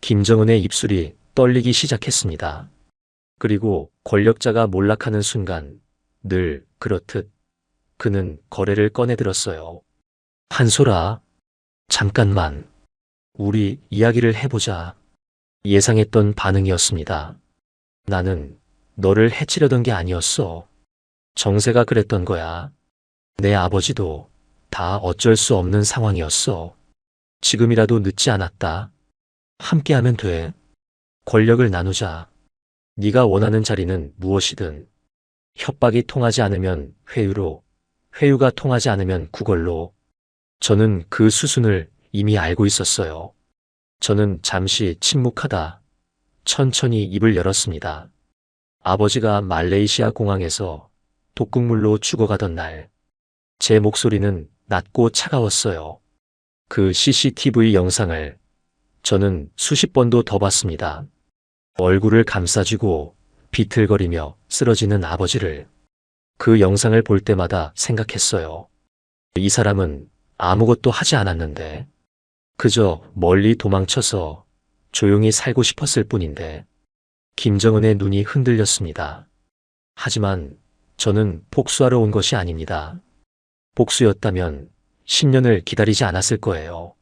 김정은의 입술이 떨리기 시작했습니다. 그리고 권력자가 몰락하는 순간 늘 그렇듯 그는 거래를 꺼내들었어요. 한솔아, 잠깐만. 우리 이야기를 해보자. 예상했던 반응이었습니다. 나는 너를 해치려던 게 아니었어. 정세가 그랬던 거야. 내 아버지도 다 어쩔 수 없는 상황이었어. 지금이라도 늦지 않았다. 함께하면 돼. 권력을 나누자. 네가 원하는 자리는 무엇이든. 협박이 통하지 않으면 회유로, 회유가 통하지 않으면 구걸로. 저는 그 수순을 이미 알고 있었어요. 저는 잠시 침묵하다 천천히 입을 열었습니다. 아버지가 말레이시아 공항에서 독극물로 죽어가던 날, 제 목소리는 낮고 차가웠어요. 그 CCTV 영상을 저는 수십 번도 더 봤습니다. 얼굴을 감싸쥐고 비틀거리며 쓰러지는 아버지를. 그 영상을 볼 때마다 생각했어요. 이 사람은 아무것도 하지 않았는데 그저 멀리 도망쳐서 조용히 살고 싶었을 뿐인데. 김정은의 눈이 흔들렸습니다. 하지만 저는 복수하러 온 것이 아닙니다. 복수였다면 10년을 기다리지 않았을 거예요.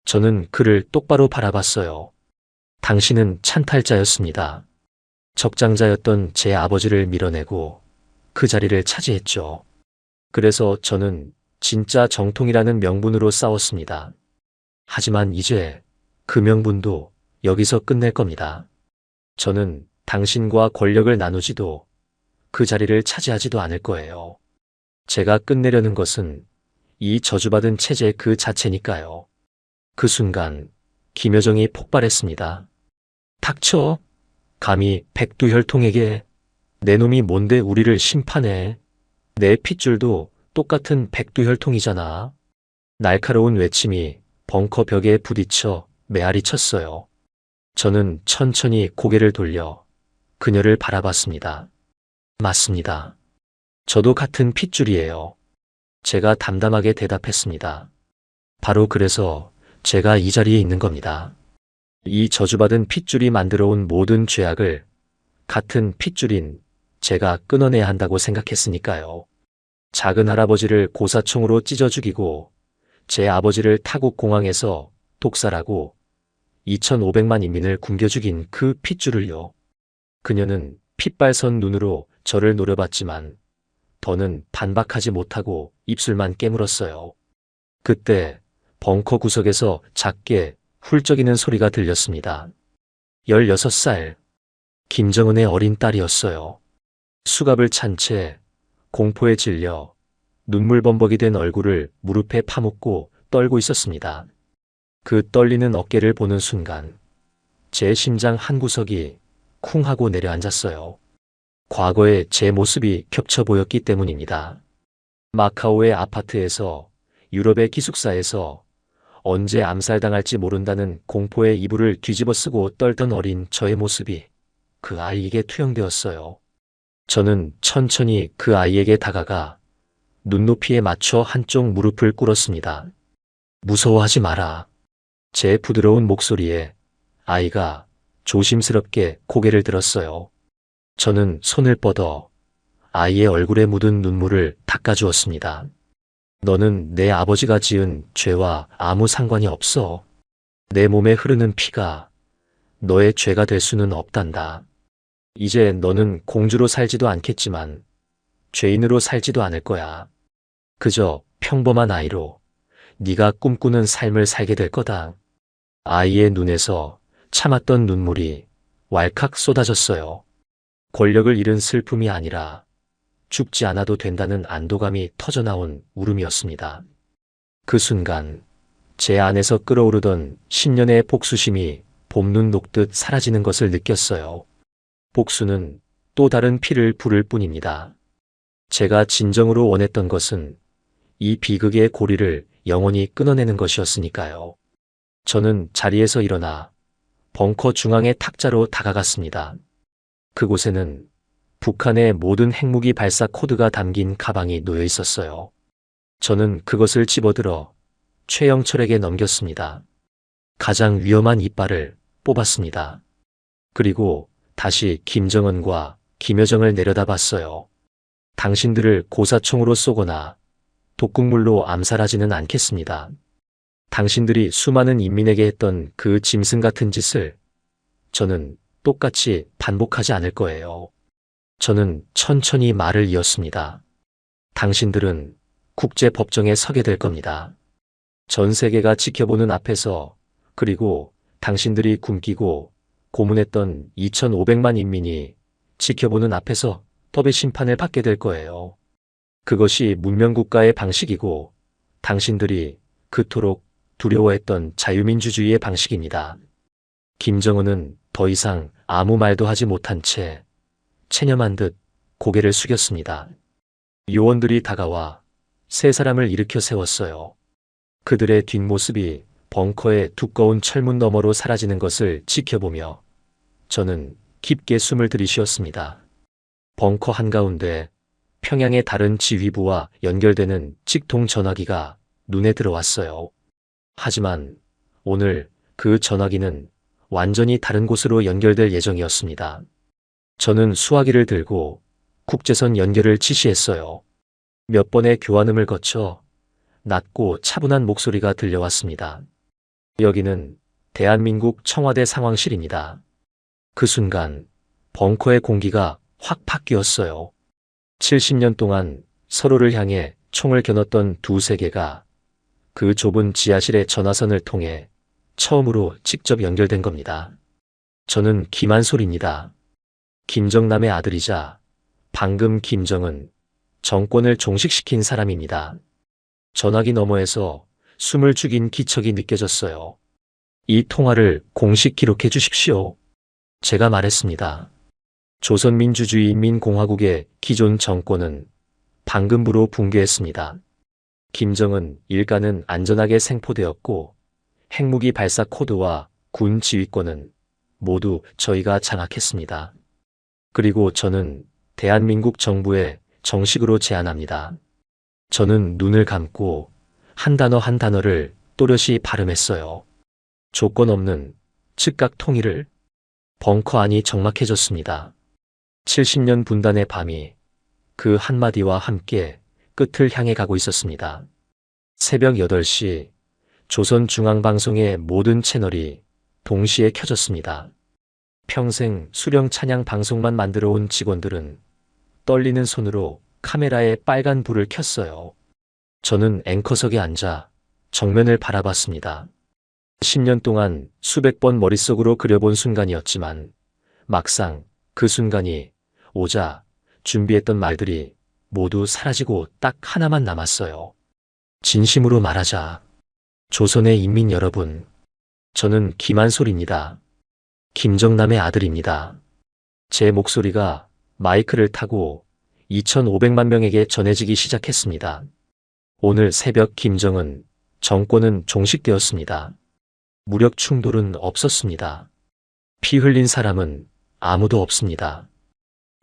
저는 그를 똑바로 바라봤어요. 당신은 찬탈자였습니다. 적장자였던 제 아버지를 밀어내고 그 자리를 차지했죠. 그래서 저는 진짜 정통이라는 명분으로 싸웠습니다. 하지만 이제 그 명분도 여기서 끝낼 겁니다. 저는 당신과 권력을 나누지도 그 자리를 차지하지도 않을 거예요. 제가 끝내려는 것은 이 저주받은 체제 그 자체니까요. 그 순간 김여정이 폭발했습니다. 닥쳐. 감히 백두혈통에게. 내 놈이 뭔데 우리를 심판해. 내 핏줄도 똑같은 백두혈통이잖아. 날카로운 외침이 벙커 벽에 부딪혀 메아리 쳤어요. 저는 천천히 고개를 돌려 그녀를 바라봤습니다. 맞습니다. 저도 같은 핏줄이에요. 제가 담담하게 대답했습니다. 바로 그래서 제가 이 자리에 있는 겁니다. 이 저주받은 핏줄이 만들어온 모든 죄악을 같은 핏줄인 제가 끊어내야 한다고 생각했으니까요. 작은 할아버지를 고사총으로 찢어 죽이고 제 아버지를 타국 공항에서 독살하고 2,500만 인민을 굶겨 죽인 그 핏줄을요. 그녀는 핏발선 눈으로 저를 노려봤지만 더는 반박하지 못하고 입술만 깨물었어요. 그때 벙커 구석에서 작게 훌쩍이는 소리가 들렸습니다. 16살 김정은의 어린 딸이었어요. 수갑을 찬 채 공포에 질려 눈물범벅이 된 얼굴을 무릎에 파묻고 떨고 있었습니다. 그 떨리는 어깨를 보는 순간 제 심장 한 구석이 쿵 하고 내려앉았어요. 과거의 제 모습이 겹쳐 보였기 때문입니다. 마카오의 아파트에서, 유럽의 기숙사에서 언제 암살당할지 모른다는 공포의 이불을 뒤집어 쓰고 떨던 어린 저의 모습이 그 아이에게 투영되었어요. 저는 천천히 그 아이에게 다가가 눈높이에 맞춰 한쪽 무릎을 꿇었습니다. 무서워하지 마라. 제 부드러운 목소리에 아이가 조심스럽게 고개를 들었어요. 저는 손을 뻗어 아이의 얼굴에 묻은 눈물을 닦아주었습니다. 너는 내 아버지가 지은 죄와 아무 상관이 없어. 내 몸에 흐르는 피가 너의 죄가 될 수는 없단다. 이제 너는 공주로 살지도 않겠지만 죄인으로 살지도 않을 거야. 그저 평범한 아이로 네가 꿈꾸는 삶을 살게 될 거다. 아이의 눈에서 참았던 눈물이 왈칵 쏟아졌어요. 권력을 잃은 슬픔이 아니라 죽지 않아도 된다는 안도감이 터져나온 울음이었습니다. 그 순간 제 안에서 끓어오르던 10년의 복수심이 봄눈 녹듯 사라지는 것을 느꼈어요. 복수는 또 다른 피를 부를 뿐입니다. 제가 진정으로 원했던 것은 이 비극의 고리를 영원히 끊어내는 것이었으니까요. 저는 자리에서 일어나 벙커 중앙의 탁자로 다가갔습니다. 그곳에는 북한의 모든 핵무기 발사 코드가 담긴 가방이 놓여 있었어요. 저는 그것을 집어들어 최영철에게 넘겼습니다. 가장 위험한 이빨을 뽑았습니다. 그리고 다시 김정은과 김여정을 내려다봤어요. 당신들을 고사총으로 쏘거나 독극물로 암살하지는 않겠습니다. 당신들이 수많은 인민에게 했던 그 짐승 같은 짓을 저는 똑같이 반복하지 않을 거예요. 저는 천천히 말을 이었습니다. 당신들은 국제법정에 서게 될 겁니다. 전 세계가 지켜보는 앞에서, 그리고 당신들이 굶기고 고문했던 2,500만 인민이 지켜보는 앞에서 법의 심판을 받게 될 거예요. 그것이 문명국가의 방식이고 당신들이 그토록 두려워했던 자유민주주의의 방식입니다. 김정은은 더 이상 아무 말도 하지 못한 채 체념한 듯 고개를 숙였습니다. 요원들이 다가와 세 사람을 일으켜 세웠어요. 그들의 뒷모습이 벙커의 두꺼운 철문 너머로 사라지는 것을 지켜보며 저는 깊게 숨을 들이쉬었습니다. 벙커 한가운데 평양의 다른 지휘부와 연결되는 직통 전화기가 눈에 들어왔어요. 하지만 오늘 그 전화기는 완전히 다른 곳으로 연결될 예정이었습니다. 저는 수화기를 들고 국제선 연결을 지시했어요. 몇 번의 교환음을 거쳐 낮고 차분한 목소리가 들려왔습니다. 여기는 대한민국 청와대 상황실입니다. 그 순간 벙커의 공기가 확 바뀌었어요. 70년 동안 서로를 향해 총을 겨눴던 두 세계가 그 좁은 지하실의 전화선을 통해 처음으로 직접 연결된 겁니다. 저는 김한솔입니다. 김정남의 아들이자 방금 김정은 정권을 종식시킨 사람입니다. 전화기 너머에서 숨을 죽인 기척이 느껴졌어요. 이 통화를 공식 기록해 주십시오. 제가 말했습니다. 조선민주주의인민공화국의 기존 정권은 방금부로 붕괴했습니다. 김정은 일가는 안전하게 생포되었고 핵무기 발사 코드와 군 지휘권은 모두 저희가 장악했습니다. 그리고 저는 대한민국 정부에 정식으로 제안합니다. 저는 눈을 감고 한 단어 한 단어를 또렷이 발음했어요. 조건 없는 즉각 통일을. 벙커 안이 적막해졌습니다. 70년 분단의 밤이 그 한마디와 함께 끝을 향해 가고 있었습니다. 새벽 8시 조선중앙방송의 모든 채널이 동시에 켜졌습니다. 평생 수령 찬양 방송만 만들어 온 직원들은 떨리는 손으로 카메라에 빨간 불을 켰어요. 저는 앵커석에 앉아 정면을 바라봤습니다. 10년 동안 수백 번 머릿속으로 그려본 순간이었지만 막상 그 순간이 오자 준비했던 말들이 모두 사라지고 딱 하나만 남았어요. 진심으로 말하자. 조선의 인민 여러분, 저는 김한솔입니다. 김정남의 아들입니다. 제 목소리가 마이크를 타고 2,500만 명에게 전해지기 시작했습니다. 오늘 새벽 김정은 정권은 종식되었습니다. 무력 충돌은 없었습니다. 피 흘린 사람은 아무도 없습니다.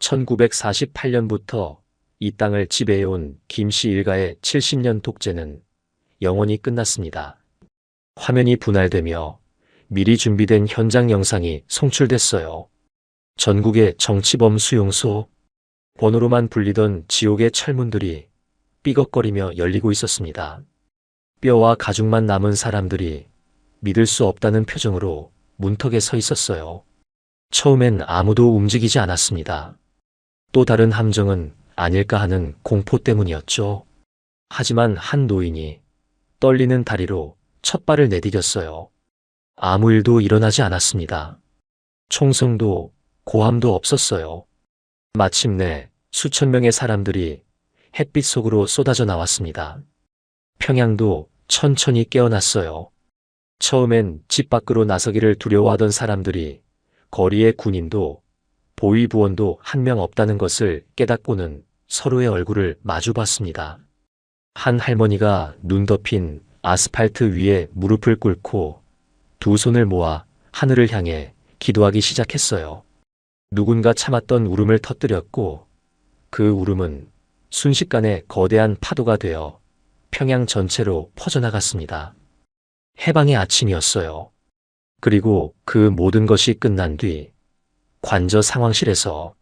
1948년부터 이 땅을 지배해온 김씨 일가의 70년 독재는 영원히 끝났습니다. 화면이 분할되며 미리 준비된 현장 영상이 송출됐어요. 전국의 정치범 수용소, 번호로만 불리던 지옥의 철문들이 삐걱거리며 열리고 있었습니다. 뼈와 가죽만 남은 사람들이 믿을 수 없다는 표정으로 문턱에 서 있었어요. 처음엔 아무도 움직이지 않았습니다. 또 다른 함정은 아닐까 하는 공포 때문이었죠. 하지만 한 노인이 떨리는 다리로 첫 발을 내디뎠어요. 아무 일도 일어나지 않았습니다. 총성도 고함도 없었어요. 마침내 수천 명의 사람들이 햇빛 속으로 쏟아져 나왔습니다. 평양도 천천히 깨어났어요. 처음엔 집 밖으로 나서기를 두려워하던 사람들이 거리의 군인도 보위부원도 한 명 없다는 것을 깨닫고는 서로의 얼굴을 마주봤습니다. 한 할머니가 눈 덮인 아스팔트 위에 무릎을 꿇고 두 손을 모아 하늘을 향해 기도하기 시작했어요. 누군가 참았던 울음을 터뜨렸고 그 울음은 순식간에 거대한 파도가 되어 평양 전체로 퍼져나갔습니다. 해방의 아침이었어요. 그리고 그 모든 것이 끝난 뒤 관저 상황실에서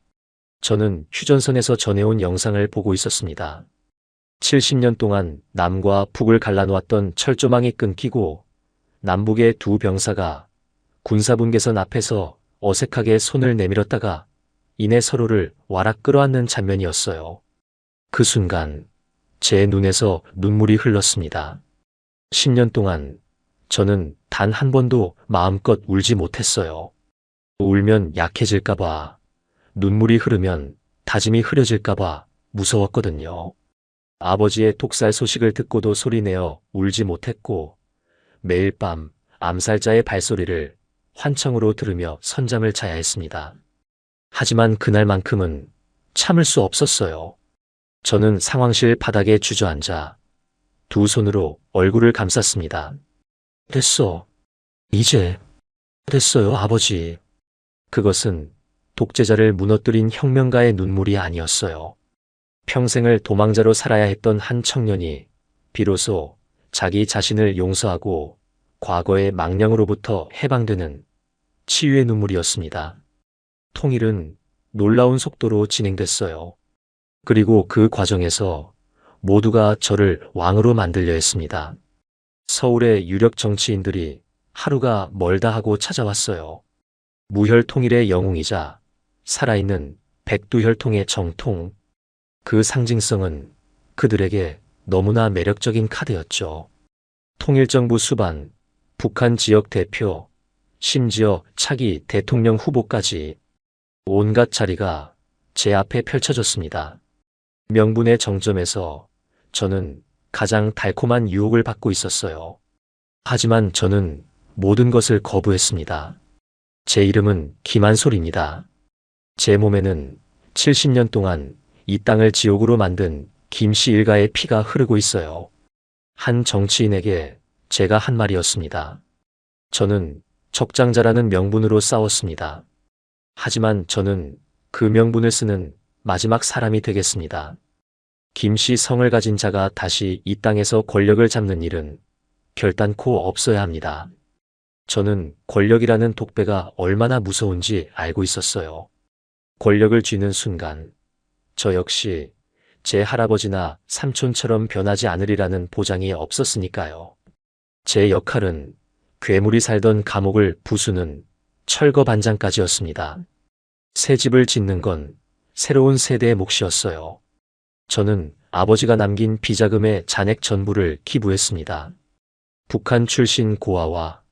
저는 휴전선에서 전해온 영상을 보고 있었습니다. 70년 동안 남과 북을 갈라놓았던 철조망이 끊기고 남북의 두 병사가 군사분계선 앞에서 어색하게 손을 내밀었다가 이내 서로를 와락 끌어안는 장면이었어요. 그 순간 제 눈에서 눈물이 흘렀습니다. 10년 동안 저는 단 한 번도 마음껏 울지 못했어요. 울면 약해질까봐, 눈물이 흐르면 다짐이 흐려질까봐 무서웠거든요. 아버지의 독살 소식을 듣고도 소리내어 울지 못했고 매일 밤 암살자의 발소리를 환청으로 들으며 선잠을 자야 했습니다. 하지만 그날만큼은 참을 수 없었어요. 저는 상황실 바닥에 주저앉아 두 손으로 얼굴을 감쌌습니다. 됐어. 이제 됐어요, 아버지. 그것은 독재자를 무너뜨린 혁명가의 눈물이 아니었어요. 평생을 도망자로 살아야 했던 한 청년이 비로소 자기 자신을 용서하고 과거의 망령으로부터 해방되는 치유의 눈물이었습니다. 통일은 놀라운 속도로 진행됐어요. 그리고 그 과정에서 모두가 저를 왕으로 만들려 했습니다. 서울의 유력 정치인들이 하루가 멀다 하고 찾아왔어요. 무혈 통일의 영웅이자 살아있는 백두혈통의 정통. 그 상징성은 그들에게 너무나 매력적인 카드였죠. 통일정부 수반, 북한 지역 대표, 심지어 차기 대통령 후보까지 온갖 자리가 제 앞에 펼쳐졌습니다. 명분의 정점에서 저는 가장 달콤한 유혹을 받고 있었어요. 하지만 저는 모든 것을 거부했습니다. 제 이름은 김한솔입니다. 제 몸에는 70년 동안 이 땅을 지옥으로 만든 김씨 일가의 피가 흐르고 있어요. 한 정치인에게 제가 한 말이었습니다. 저는 적장자라는 명분으로 싸웠습니다. 하지만 저는 그 명분을 쓰는 마지막 사람이 되겠습니다. 김씨 성을 가진 자가 다시 이 땅에서 권력을 잡는 일은 결단코 없어야 합니다. 저는 권력이라는 독배가 얼마나 무서운지 알고 있었어요. 권력을 쥐는 순간 저 역시 제 할아버지나 삼촌처럼 변하지 않으리라는 보장이 없었으니까요. 제 역할은 괴물이 살던 감옥을 부수는 철거반장까지였습니다. 새 집을 짓는 건 새로운 세대의 몫이었어요. 저는 아버지가 남긴 비자금의 잔액 전부를 기부했습니다. 북한 출신 고아와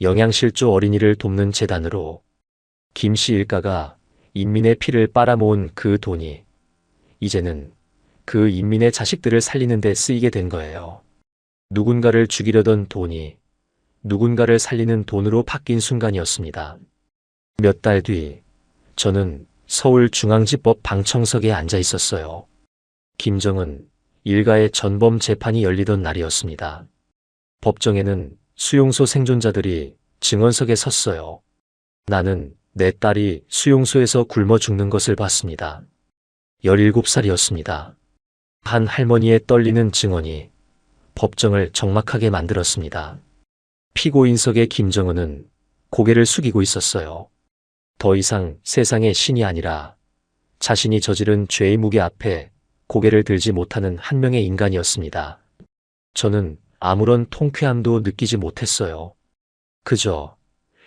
영양실조 어린이를 돕는 재단으로 김씨 일가가 인민의 피를 빨아모은 그 돈이 이제는 그 인민의 자식들을 살리는 데 쓰이게 된 거예요. 누군가를 죽이려던 돈이 누군가를 살리는 돈으로 바뀐 순간이었습니다. 몇 달 뒤 저는 서울중앙지법 방청석에 앉아 있었어요. 김정은 일가의 전범 재판이 열리던 날이었습니다. 법정에는 수용소 생존자들이 증언석에 섰어요. 나는 내 딸이 수용소에서 굶어 죽는 것을 봤습니다. 17살이었습니다. 한 할머니의 떨리는 증언이 법정을 적막하게 만들었습니다. 피고인석의 김정은은 고개를 숙이고 있었어요. 더 이상 세상의 신이 아니라 자신이 저지른 죄의 무게 앞에 고개를 들지 못하는 한 명의 인간이었습니다. 저는 아무런 통쾌함도 느끼지 못했어요. 그저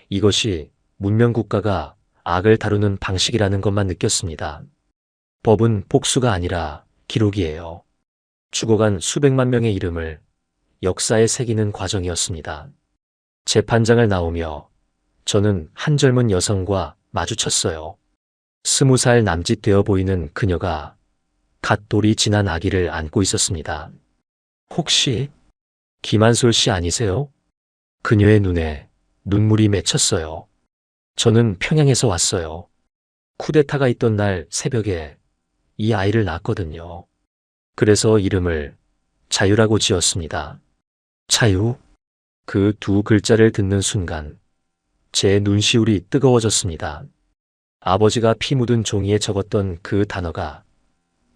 이것이 문명국가가 악을 다루는 방식이라는 것만 느꼈습니다. 법은 복수가 아니라 기록이에요. 죽어간 수백만 명의 이름을 역사에 새기는 과정이었습니다. 재판장을 나오며 저는 한 젊은 여성과 마주쳤어요. 20살 남짓 되어 보이는 그녀가 갓 돌이 지난 아기를 안고 있었습니다. 혹시 김한솔 씨 아니세요? 그녀의 눈에 눈물이 맺혔어요. 저는 평양에서 왔어요. 쿠데타가 있던 날 새벽에 이 아이를 낳았거든요. 그래서 이름을 자유라고 지었습니다. 자유? 그 두 글자를 듣는 순간 제 눈시울이 뜨거워졌습니다. 아버지가 피 묻은 종이에 적었던 그 단어가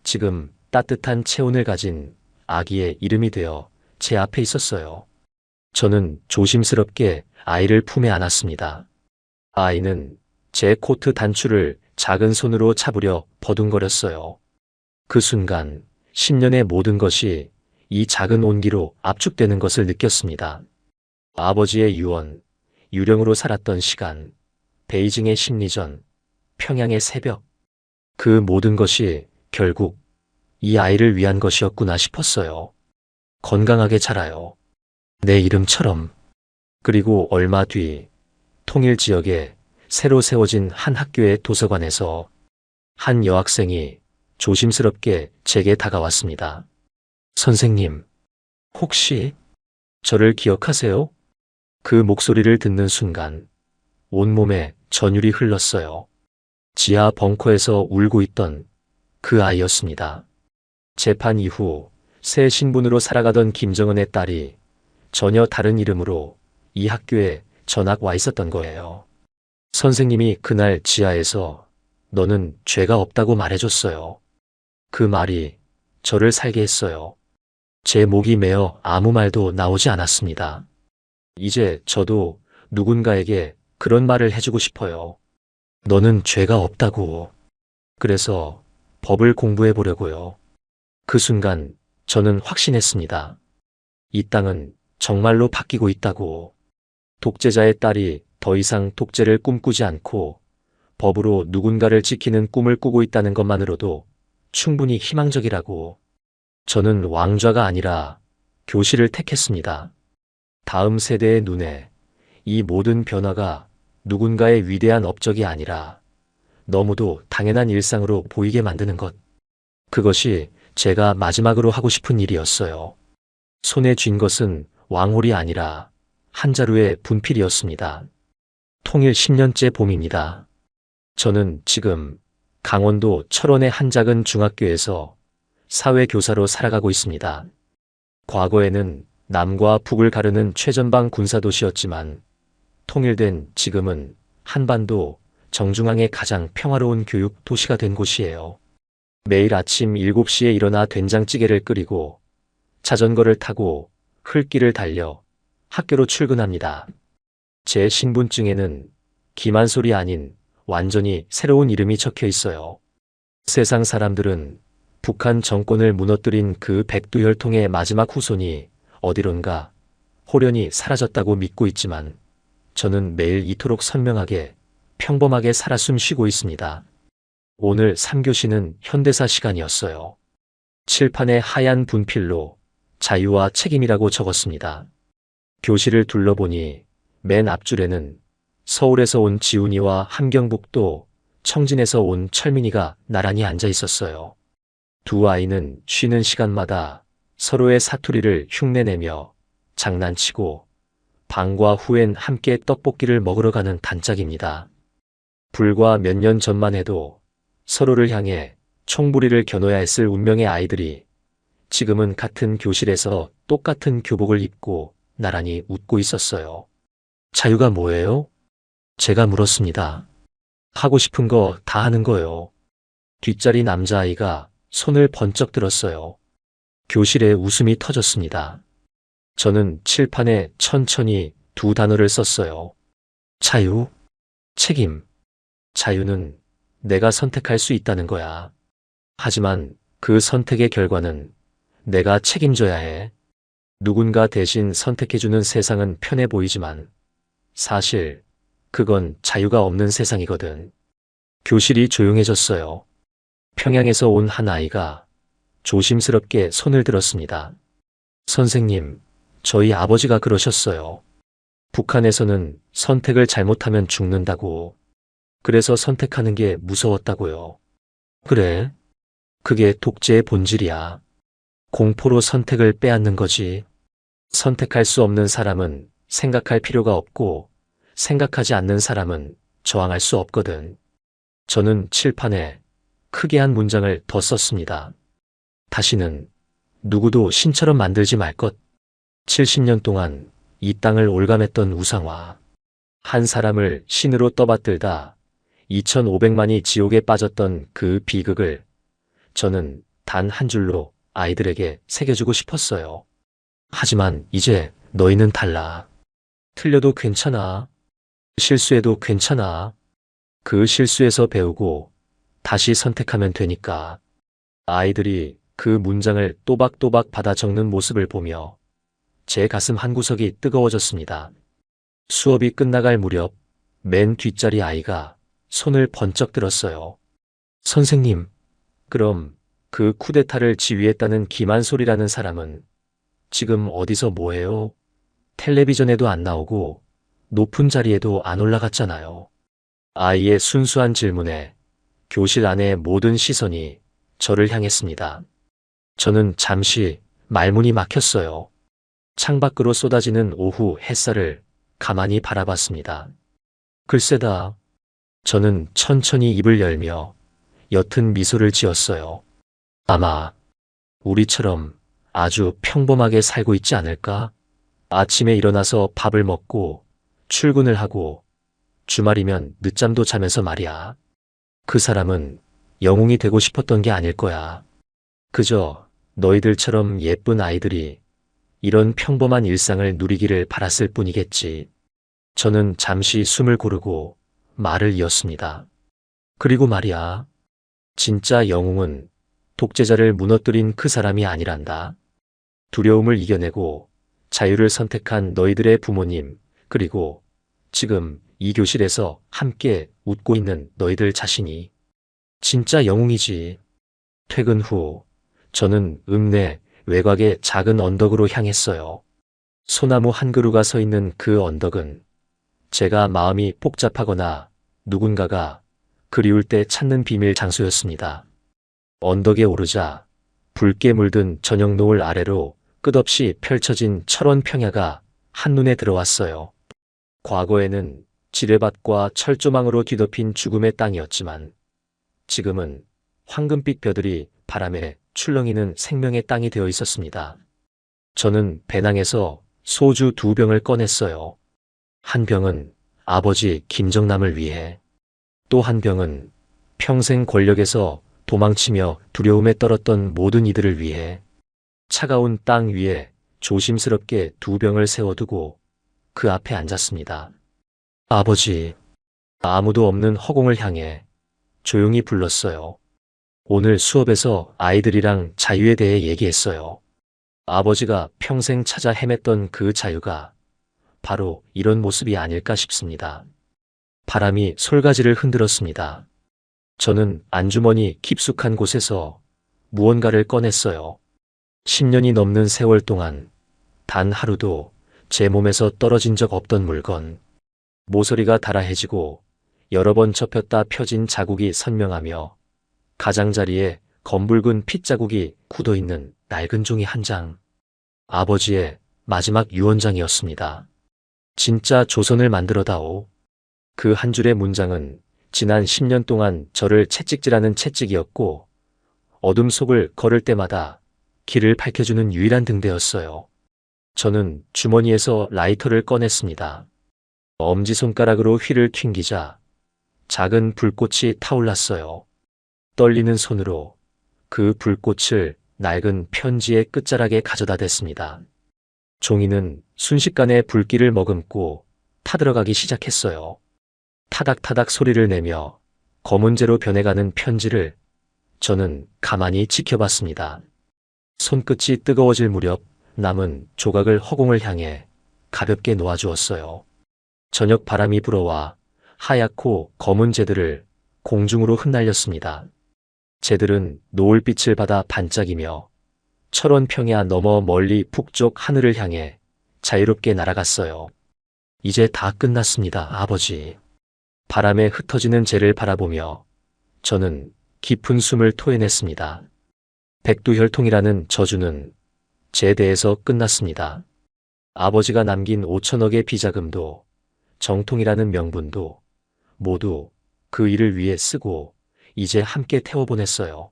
지금 따뜻한 체온을 가진 아기의 이름이 되어 제 앞에 있었어요. 저는 조심스럽게 아이를 품에 안았습니다. 아이는 제 코트 단추를 작은 손으로 잡으려 버둥거렸어요. 그 순간 10년의 모든 것이 이 작은 온기로 압축되는 것을 느꼈습니다. 아버지의 유언, 유령으로 살았던 시간, 베이징의 심리전, 평양의 새벽, 그 모든 것이 결국 이 아이를 위한 것이었구나 싶었어요. 건강하게 자라요. 내 이름처럼. 그리고 얼마 뒤 통일 지역에 새로 세워진 한 학교의 도서관에서 한 여학생이 조심스럽게 제게 다가왔습니다. 선생님, 혹시 저를 기억하세요? 그 목소리를 듣는 순간 온몸에 전율이 흘렀어요. 지하 벙커에서 울고 있던 그 아이였습니다. 재판 이후 새 신분으로 살아가던 김정은의 딸이 전혀 다른 이름으로 이 학교에 전학 와 있었던 거예요. 선생님이 그날 지하에서 너는 죄가 없다고 말해줬어요. 그 말이 저를 살게 했어요. 제 목이 메어 아무 말도 나오지 않았습니다. 이제 저도 누군가에게 그런 말을 해주고 싶어요. 너는 죄가 없다고. 그래서 법을 공부해 보려고요. 그 순간 저는 확신했습니다. 이 땅은 정말로 바뀌고 있다고. 독재자의 딸이 더 이상 독재를 꿈꾸지 않고 법으로 누군가를 지키는 꿈을 꾸고 있다는 것만으로도 충분히 희망적이라고. 저는 왕좌가 아니라 교실을 택했습니다. 다음 세대의 눈에 이 모든 변화가 누군가의 위대한 업적이 아니라 너무도 당연한 일상으로 보이게 만드는 것. 그것이 제가 마지막으로 하고 싶은 일이었어요. 손에 쥔 것은 왕홀이 아니라 한 자루의 분필이었습니다. 통일 10년째 봄입니다. 저는 지금 강원도 철원의 한 작은 중학교에서 사회교사로 살아가고 있습니다. 과거에는 남과 북을 가르는 최전방 군사도시였지만 통일된 지금은 한반도 정중앙의 가장 평화로운 교육 도시가 된 곳이에요. 매일 아침 7시에 일어나 된장찌개를 끓이고 자전거를 타고 흘길을 달려 학교로 출근합니다. 제 신분증에는 김한솔이 아닌 완전히 새로운 이름이 적혀 있어요. 세상 사람들은 북한 정권을 무너뜨린 그 백두혈통의 마지막 후손이 어디론가 호련히 사라졌다고 믿고 있지만 저는 매일 이토록 선명하게 평범하게 살아 숨쉬고 있습니다. 오늘 3교시는 현대사 시간이었어요. 칠판에 하얀 분필로 자유와 책임이라고 적었습니다. 교실을 둘러보니 맨 앞줄에는 서울에서 온 지훈이와 함경북도 청진에서 온 철민이가 나란히 앉아 있었어요. 두 아이는 쉬는 시간마다 서로의 사투리를 흉내내며 장난치고 방과 후엔 함께 떡볶이를 먹으러 가는 단짝입니다. 불과 몇 년 전만 해도 서로를 향해 총부리를 겨눠야 했을 운명의 아이들이 지금은 같은 교실에서 똑같은 교복을 입고 나란히 웃고 있었어요. 자유가 뭐예요? 제가 물었습니다. 하고 싶은 거 다 하는 거요. 뒷자리 남자아이가 손을 번쩍 들었어요. 교실에 웃음이 터졌습니다. 저는 칠판에 천천히 두 단어를 썼어요. 자유, 책임. 자유는 내가 선택할 수 있다는 거야. 하지만 그 선택의 결과는 내가 책임져야 해. 누군가 대신 선택해주는 세상은 편해 보이지만 사실 그건 자유가 없는 세상이거든. 교실이 조용해졌어요. 평양에서 온 한 아이가 조심스럽게 손을 들었습니다. 선생님, 저희 아버지가 그러셨어요. 북한에서는 선택을 잘못하면 죽는다고. 그래서 선택하는 게 무서웠다고요. 그래? 그게 독재의 본질이야. 공포로 선택을 빼앗는 거지. 선택할 수 없는 사람은 생각할 필요가 없고, 생각하지 않는 사람은 저항할 수 없거든. 저는 칠판에 크게 한 문장을 더 썼습니다. 다시는 누구도 신처럼 만들지 말 것. 70년 동안 이 땅을 올감했던 우상화. 한 사람을 신으로 떠받들다 2,500만이 지옥에 빠졌던 그 비극을 저는 단 한 줄로 아이들에게 새겨주고 싶었어요. 하지만 이제 너희는 달라. 틀려도 괜찮아. 실수해도 괜찮아. 그 실수에서 배우고 다시 선택하면 되니까. 아이들이 그 문장을 또박또박 받아 적는 모습을 보며 제 가슴 한구석이 뜨거워졌습니다. 수업이 끝나갈 무렵 맨 뒷자리 아이가 손을 번쩍 들었어요. 선생님, 그럼 그 쿠데타를 지휘했다는 김한솔이라는 사람은 지금 어디서 뭐해요? 텔레비전에도 안 나오고 높은 자리에도 안 올라갔잖아요. 아이의 순수한 질문에 교실 안의 모든 시선이 저를 향했습니다. 저는 잠시 말문이 막혔어요. 창밖으로 쏟아지는 오후 햇살을 가만히 바라봤습니다. 글쎄다. 저는 천천히 입을 열며 옅은 미소를 지었어요. 아마 우리처럼 아주 평범하게 살고 있지 않을까? 아침에 일어나서 밥을 먹고 출근을 하고 주말이면 늦잠도 자면서 말이야. 그 사람은 영웅이 되고 싶었던 게 아닐 거야. 그저 너희들처럼 예쁜 아이들이 이런 평범한 일상을 누리기를 바랐을 뿐이겠지. 저는 잠시 숨을 고르고 말을 이었습니다. 그리고 말이야. 진짜 영웅은 독재자를 무너뜨린 그 사람이 아니란다. 두려움을 이겨내고 자유를 선택한 너희들의 부모님, 그리고 지금 이 교실에서 함께 웃고 있는 너희들 자신이 진짜 영웅이지. 퇴근 후 저는 읍내 외곽의 작은 언덕으로 향했어요. 소나무 한 그루가 서 있는 그 언덕은 제가 마음이 복잡하거나 누군가가 그리울 때 찾는 비밀 장소였습니다. 언덕에 오르자 붉게 물든 저녁 노을 아래로 끝없이 펼쳐진 철원 평야가 한눈에 들어왔어요. 과거에는 지뢰밭과 철조망으로 뒤덮인 죽음의 땅이었지만 지금은 황금빛 벼들이 바람에 출렁이는 생명의 땅이 되어 있었습니다. 저는 배낭에서 소주 2병을 꺼냈어요. 한 병은 아버지 김정남을 위해, 또 한 병은 평생 권력에서 도망치며 두려움에 떨었던 모든 이들을 위해. 차가운 땅 위에 조심스럽게 2병을 세워두고 그 앞에 앉았습니다. 아버지, 아무도 없는 허공을 향해 조용히 불렀어요. 오늘 수업에서 아이들이랑 자유에 대해 얘기했어요. 아버지가 평생 찾아 헤맸던 그 자유가 바로 이런 모습이 아닐까 싶습니다. 바람이 솔가지를 흔들었습니다. 저는 안주머니 깊숙한 곳에서 무언가를 꺼냈어요. 10년이 넘는 세월 동안 단 하루도 제 몸에서 떨어진 적 없던 물건. 모서리가 달아해지고 여러 번 접혔다 펴진 자국이 선명하며 가장자리에 검붉은 핏자국이 굳어있는 낡은 종이 한 장. 아버지의 마지막 유언장이었습니다. 진짜 조선을 만들어다오. 그 한 줄의 문장은 지난 10년 동안 저를 채찍질하는 채찍이었고 어둠 속을 걸을 때마다 길을 밝혀주는 유일한 등대였어요. 저는 주머니에서 라이터를 꺼냈습니다. 엄지손가락으로 휘를 튕기자 작은 불꽃이 타올랐어요. 떨리는 손으로 그 불꽃을 낡은 편지의 끝자락에 가져다 댔습니다. 종이는 순식간에 불길을 머금고 타들어가기 시작했어요. 타닥타닥 소리를 내며 검은재로 변해가는 편지를 저는 가만히 지켜봤습니다. 손끝이 뜨거워질 무렵 남은 조각을 허공을 향해 가볍게 놓아주었어요. 저녁 바람이 불어와 하얗고 검은 재들을 공중으로 흩날렸습니다. 재들은 노을빛을 받아 반짝이며 철원 평야 너머 멀리 북쪽 하늘을 향해 자유롭게 날아갔어요. 이제 다 끝났습니다, 아버지. 바람에 흩어지는 재를 바라보며 저는 깊은 숨을 토해냈습니다. 백두혈통이라는 저주는 제 대에서 끝났습니다. 아버지가 남긴 5천억의 비자금도 정통이라는 명분도 모두 그 일을 위해 쓰고 이제 함께 태워보냈어요.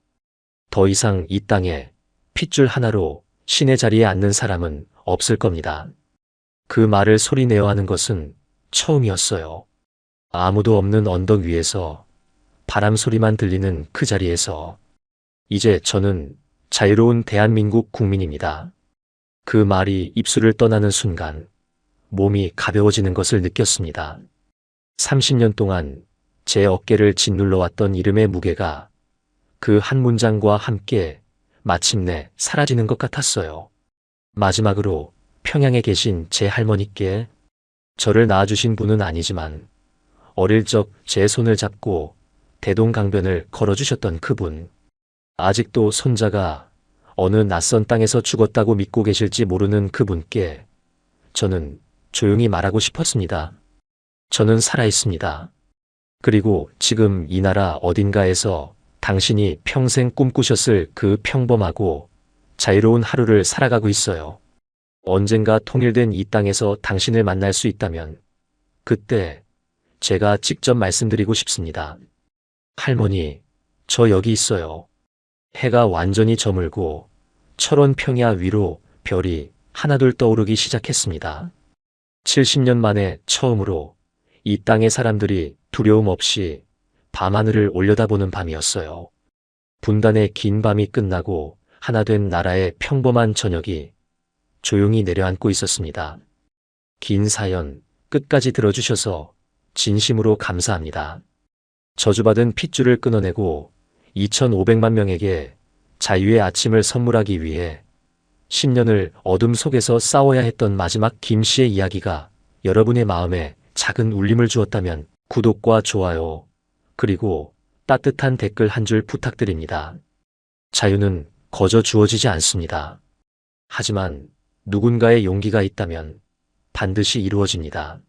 더 이상 이 땅에 핏줄 하나로 신의 자리에 앉는 사람은 없을 겁니다. 그 말을 소리내어 하는 것은 처음이었어요. 아무도 없는 언덕 위에서 바람 소리만 들리는 그 자리에서 이제 저는 자유로운 대한민국 국민입니다. 그 말이 입술을 떠나는 순간 몸이 가벼워지는 것을 느꼈습니다. 30년 동안 제 어깨를 짓눌러왔던 이름의 무게가 그 한 문장과 함께 마침내 사라지는 것 같았어요. 마지막으로 평양에 계신 제 할머니께 저를 낳아주신 분은 아니지만 어릴 적 제 손을 잡고 대동강변을 걸어주셨던 그분, 아직도 손자가 어느 낯선 땅에서 죽었다고 믿고 계실지 모르는 그분께 저는 조용히 말하고 싶었습니다. 저는 살아있습니다. 그리고 지금 이 나라 어딘가에서 당신이 평생 꿈꾸셨을 그 평범하고 자유로운 하루를 살아가고 있어요. 언젠가 통일된 이 땅에서 당신을 만날 수 있다면 그때 제가 직접 말씀드리고 싶습니다. 할머니, 저 여기 있어요. 해가 완전히 저물고 철원 평야 위로 별이 하나둘 떠오르기 시작했습니다. 70년 만에 처음으로 이 땅의 사람들이 두려움 없이 밤하늘을 올려다보는 밤이었어요. 분단의 긴 밤이 끝나고 하나 된 나라의 평범한 저녁이 조용히 내려앉고 있었습니다. 긴 사연 끝까지 들어주셔서 진심으로 감사합니다. 저주받은 핏줄을 끊어내고 2,500만 명에게 자유의 아침을 선물하기 위해 10년을 어둠 속에서 싸워야 했던 마지막 김 씨의 이야기가 여러분의 마음에 작은 울림을 주었다면 구독과 좋아요, 그리고 따뜻한 댓글 한 줄 부탁드립니다. 자유는 거저 주어지지 않습니다. 하지만 누군가의 용기가 있다면 반드시 이루어집니다.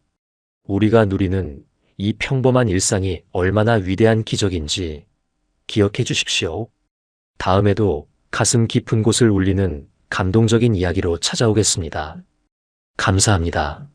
우리가 누리는 이 평범한 일상이 얼마나 위대한 기적인지 기억해 주십시오. 다음에도 가슴 깊은 곳을 울리는 감동적인 이야기로 찾아오겠습니다. 감사합니다.